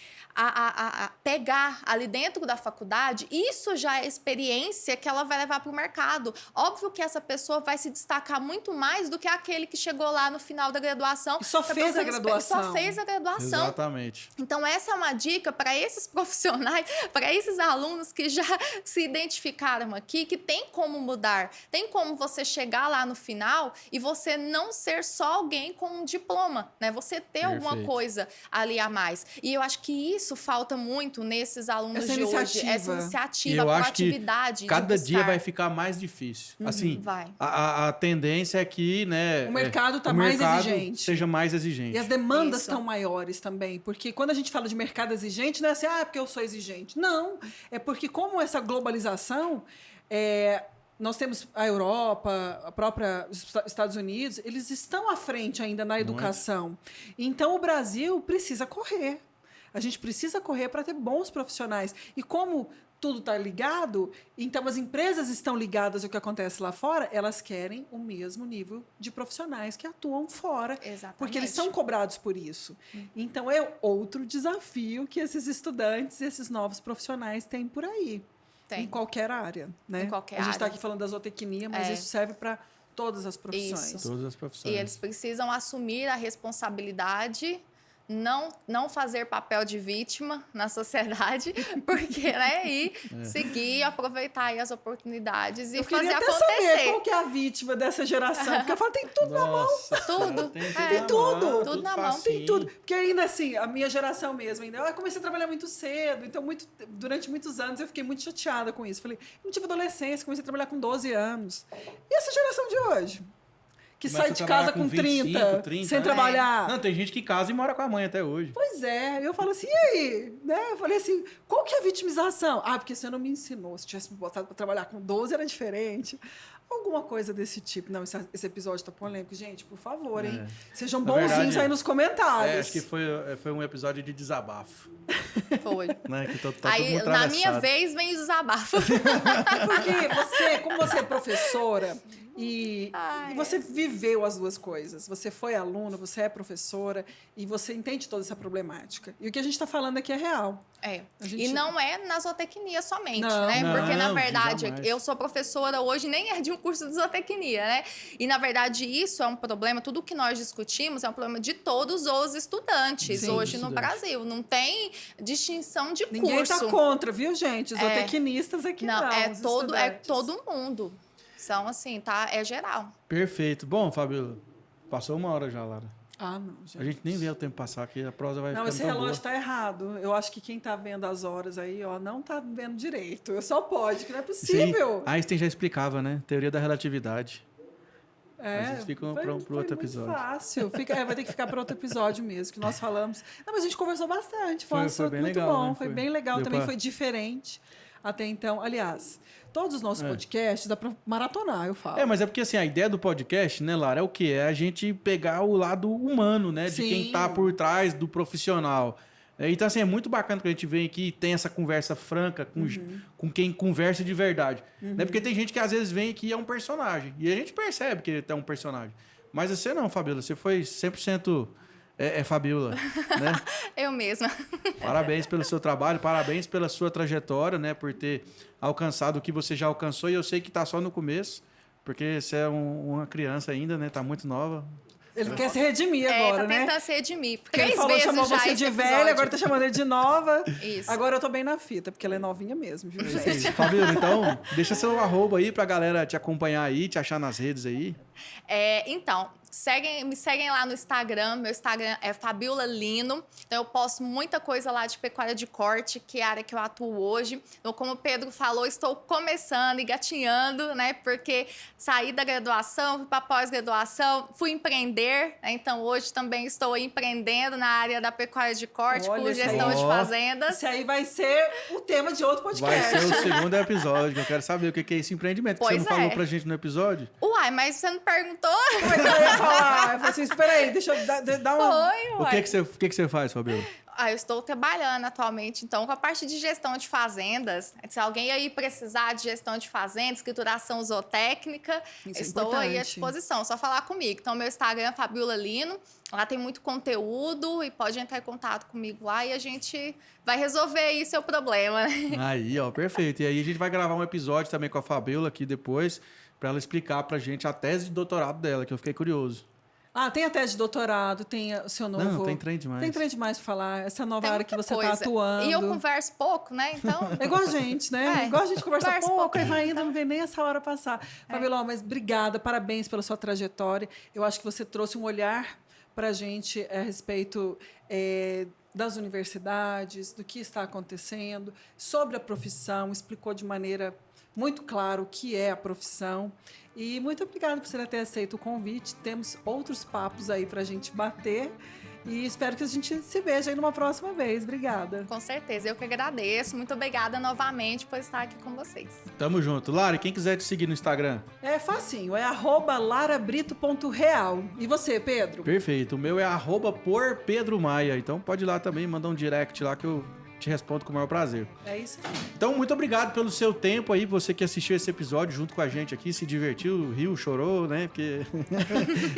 C: pegar ali dentro da faculdade, isso já é experiência que ela vai levar para o mercado. Óbvio que essa pessoa vai se destacar muito mais do que aquele que chegou lá no final da graduação.
B: Só fez a graduação.
C: Só fez a graduação.
A: Exatamente.
C: Então, essa é uma dica para esses profissionais, para esses alunos que já se identificaram aqui, que tem como mudar, tem como você chegar lá no final e você não ser só alguém com um diploma, né? Você ter alguma coisa ali a mais. E eu acho que isso falta muito nesses alunos de hoje. Essa iniciativa, a proatividade.
A: Cada dia vai ficar mais difícil. Assim, a tendência é que, né,
B: o mercado está mais exigente.
A: Seja mais exigente.
B: E as demandas estão maiores também. Porque quando a gente fala de mercado exigente, não é assim, é porque eu sou exigente. Não. É porque como essa globalização, nós temos a Europa, a própria Estados Unidos, eles estão à frente ainda na educação. Então, o Brasil precisa correr. A gente precisa correr para ter bons profissionais. E como tudo está ligado, então as empresas estão ligadas ao que acontece lá fora, elas querem o mesmo nível de profissionais que atuam fora.
C: Exatamente.
B: Porque eles são cobrados por isso. Então, é outro desafio que esses estudantes, esses novos profissionais têm por aí.
C: Tem.
B: Em qualquer área. Né?
C: Em qualquer
B: área. A gente está
C: área.
B: aqui falando da zootecnia, mas isso serve para todas as profissões.
C: Isso.
A: Todas as profissões.
C: E eles precisam assumir a responsabilidade, não fazer papel de vítima na sociedade, porque, né, e seguir, aproveitar aí as oportunidades e fazer acontecer.
B: Eu queria até saber qual que é a vítima dessa geração, porque eu falo, tem tudo na mão.
C: Tudo.
B: Tem tudo.
C: Tudo na mão.
B: Tem tudo. Porque ainda assim, a minha geração mesmo, ainda, eu comecei a trabalhar muito cedo, então durante muitos anos eu fiquei muito chateada com isso. Falei, eu não tive adolescência, comecei a trabalhar com 12 anos. E essa geração de hoje? Que sai de casa com 30 sem trabalhar.
A: Não, tem gente que casa e mora com a mãe até hoje.
B: Pois é, eu falo assim, e aí? Né? Eu falei assim, qual que é a vitimização? Porque você não me ensinou, se tivesse me botado para trabalhar com 12 era diferente. Alguma coisa desse tipo. Não, esse episódio tá polêmico. Gente, por favor, hein? Sejam bonzinhos aí nos comentários.
A: Acho que foi um episódio de desabafo.
C: Foi.
A: Né? Que tá
C: aí, na minha vez, vem o desabafo.
B: Porque como você é professora... E você viveu as duas coisas. Você foi aluna, você é professora e você entende toda essa problemática. E o que a gente está falando aqui é real.
C: E não é na zootecnia somente,
B: não,
C: né? Porque, na verdade,
A: jamais.
C: eu sou professora hoje, nem é de um curso de zootecnia, né? E, na verdade, isso é um problema, tudo que nós discutimos é um problema de todos os estudantes hoje no Brasil. Não tem distinção de curso.
B: Ninguém está contra, viu, gente? Zootecnistas aqui não.
C: É todo mundo. Então, assim, tá? É geral.
A: Perfeito. Bom, Fabíola, passou uma hora já, Lara.
B: Ah, não, gente.
A: A gente nem vê o tempo passar aqui, a prosa vai
B: Não,
A: ficando
B: esse
A: tão
B: relógio
A: boa.
B: está errado. Eu acho que quem está vendo as horas aí, ó, não está vendo direito. Só pode, que não é possível.
A: Einstein já explicava, né? Teoria da relatividade.
B: É,
A: Mas isso fica
B: foi
A: para outro
B: muito
A: episódio.
B: fácil. Vai ter que ficar para outro episódio mesmo, que nós falamos. Não, mas a gente conversou bastante. Foi um
A: Foi
B: assunto
A: bem
B: muito
A: legal,
B: bom.
A: né?
B: Foi
A: Foi.
B: bem legal.
A: Deu
B: Também
A: pra-
B: foi diferente até então. Aliás, todos os nossos podcasts dá para maratonar, eu falo.
A: Mas é porque assim, a ideia do podcast, né, Lara, é o quê? É a gente pegar o lado humano, né? De
B: Sim.
A: quem tá por trás do profissional. Então, assim, é muito bacana que a gente vem aqui e tem essa conversa franca com quem conversa de verdade. Né? Porque tem gente que às vezes vem aqui e é um personagem. E a gente percebe que ele é um personagem. Mas você não, Fabíola. Você foi 100% Fabíola, né?
C: Eu mesma.
A: Parabéns pelo seu trabalho, parabéns pela sua trajetória, né? Por ter alcançado o que você já alcançou. E eu sei que tá só no começo, porque você é uma criança ainda, né? Tá muito nova.
B: Ele quer se redimir agora,
C: tá
B: né?
C: tentando se redimir.
B: Porque ele
C: 3
B: falou,
C: vezes
B: chamou
C: já
B: você
C: esse
B: de velha,
C: episódio.
B: agora tá chamando ele de nova.
C: Isso.
B: Agora eu tô bem na fita, porque ela é novinha mesmo, viu, gente?
A: Fabíola, então, deixa seu arroba aí pra galera te acompanhar aí, te achar nas redes aí.
C: Então, me seguem lá no Instagram. Meu Instagram é Fabíola Lino. Então, eu posto muita coisa lá de pecuária de corte, que é a área que eu atuo hoje. Então, como o Pedro falou, estou começando e gatinhando, né? Porque saí da graduação, fui para pós-graduação, fui empreender. Né? Então, hoje também estou empreendendo na área da pecuária de corte,
B: Olha,
C: com
B: isso aí.
C: gestão de
A: Ó.
C: fazendas.
B: Isso aí vai ser o tema de outro
A: Vai
B: podcast.
A: ser o segundo episódio, que eu quero saber o que é esse empreendimento. Que você
C: Pois
A: não falou
C: é.
A: pra gente no episódio?
C: Uai, mas você não perguntou?
B: Como é que eu ia falar? Eu falei assim, espera aí, deixa eu dar uma...
C: Foi,
A: O
C: uai.
A: que você faz, Fabíola?
C: Eu estou trabalhando atualmente, então, com a parte de gestão de fazendas. Se alguém aí precisar de gestão de fazendas, escrituração zootécnica,
B: Isso é
C: estou aí à
B: importante.
C: disposição. Só falar comigo. Então, meu Instagram é Fabíola Lino. Lá tem muito conteúdo e pode entrar em contato comigo lá e a gente vai resolver aí seu problema.
A: Aí, ó, perfeito. E aí a gente vai gravar um episódio também com a Fabíola aqui depois, pra ela explicar pra gente a tese de doutorado dela, que eu fiquei curioso.
B: Ah, tem a tese de doutorado, tem o seu novo...
A: Não, tem trem demais.
B: Tem trem demais pra falar, essa nova
C: Tem
B: área que
C: muita
B: você tá
C: coisa.
B: atuando.
C: E eu converso pouco, né? Então,
B: É igual a gente, né?
C: É,
B: Igual a gente conversa
C: conversa
B: pouco,
C: pouco.
B: e vai indo, não vê nem essa hora passar. Fabíola, mas obrigada, parabéns pela sua trajetória. Eu acho que você trouxe um olhar para a gente a respeito das universidades, do que está acontecendo, sobre a profissão, explicou de maneira muito clara o que é a profissão. E muito obrigada por você ter aceito o convite. Temos outros papos aí para a gente bater. E espero que a gente se veja aí numa próxima vez. Obrigada.
C: com certeza, eu que agradeço. Muito obrigada novamente por estar aqui com vocês.
A: Tamo junto. Lara, quem quiser te seguir no Instagram?
B: É facinho, é @larabrito.real. E você, Pedro?
A: Perfeito. O meu é @porpedromaia. Então pode ir lá também, mandar um direct lá que eu te respondo com o maior prazer.
B: É isso aí.
A: Então, muito obrigado pelo seu tempo aí, você que assistiu esse episódio junto com a gente aqui, se divertiu, riu, chorou, né? Porque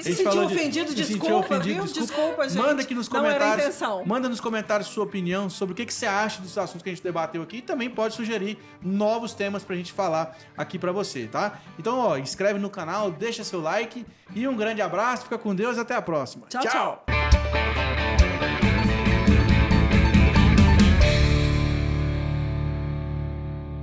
B: Se sentiu ofendido, desculpa, viu? Desculpa, gente.
A: Manda aqui nos
B: Não era a
A: comentários.
B: intenção.
A: Manda nos comentários sua opinião sobre o que você acha dos assuntos que a gente debateu aqui e também pode sugerir novos temas pra gente falar aqui pra você, tá? Então, ó, inscreve no canal, deixa seu like e um grande abraço, fica com Deus e até a próxima.
B: Tchau, tchau.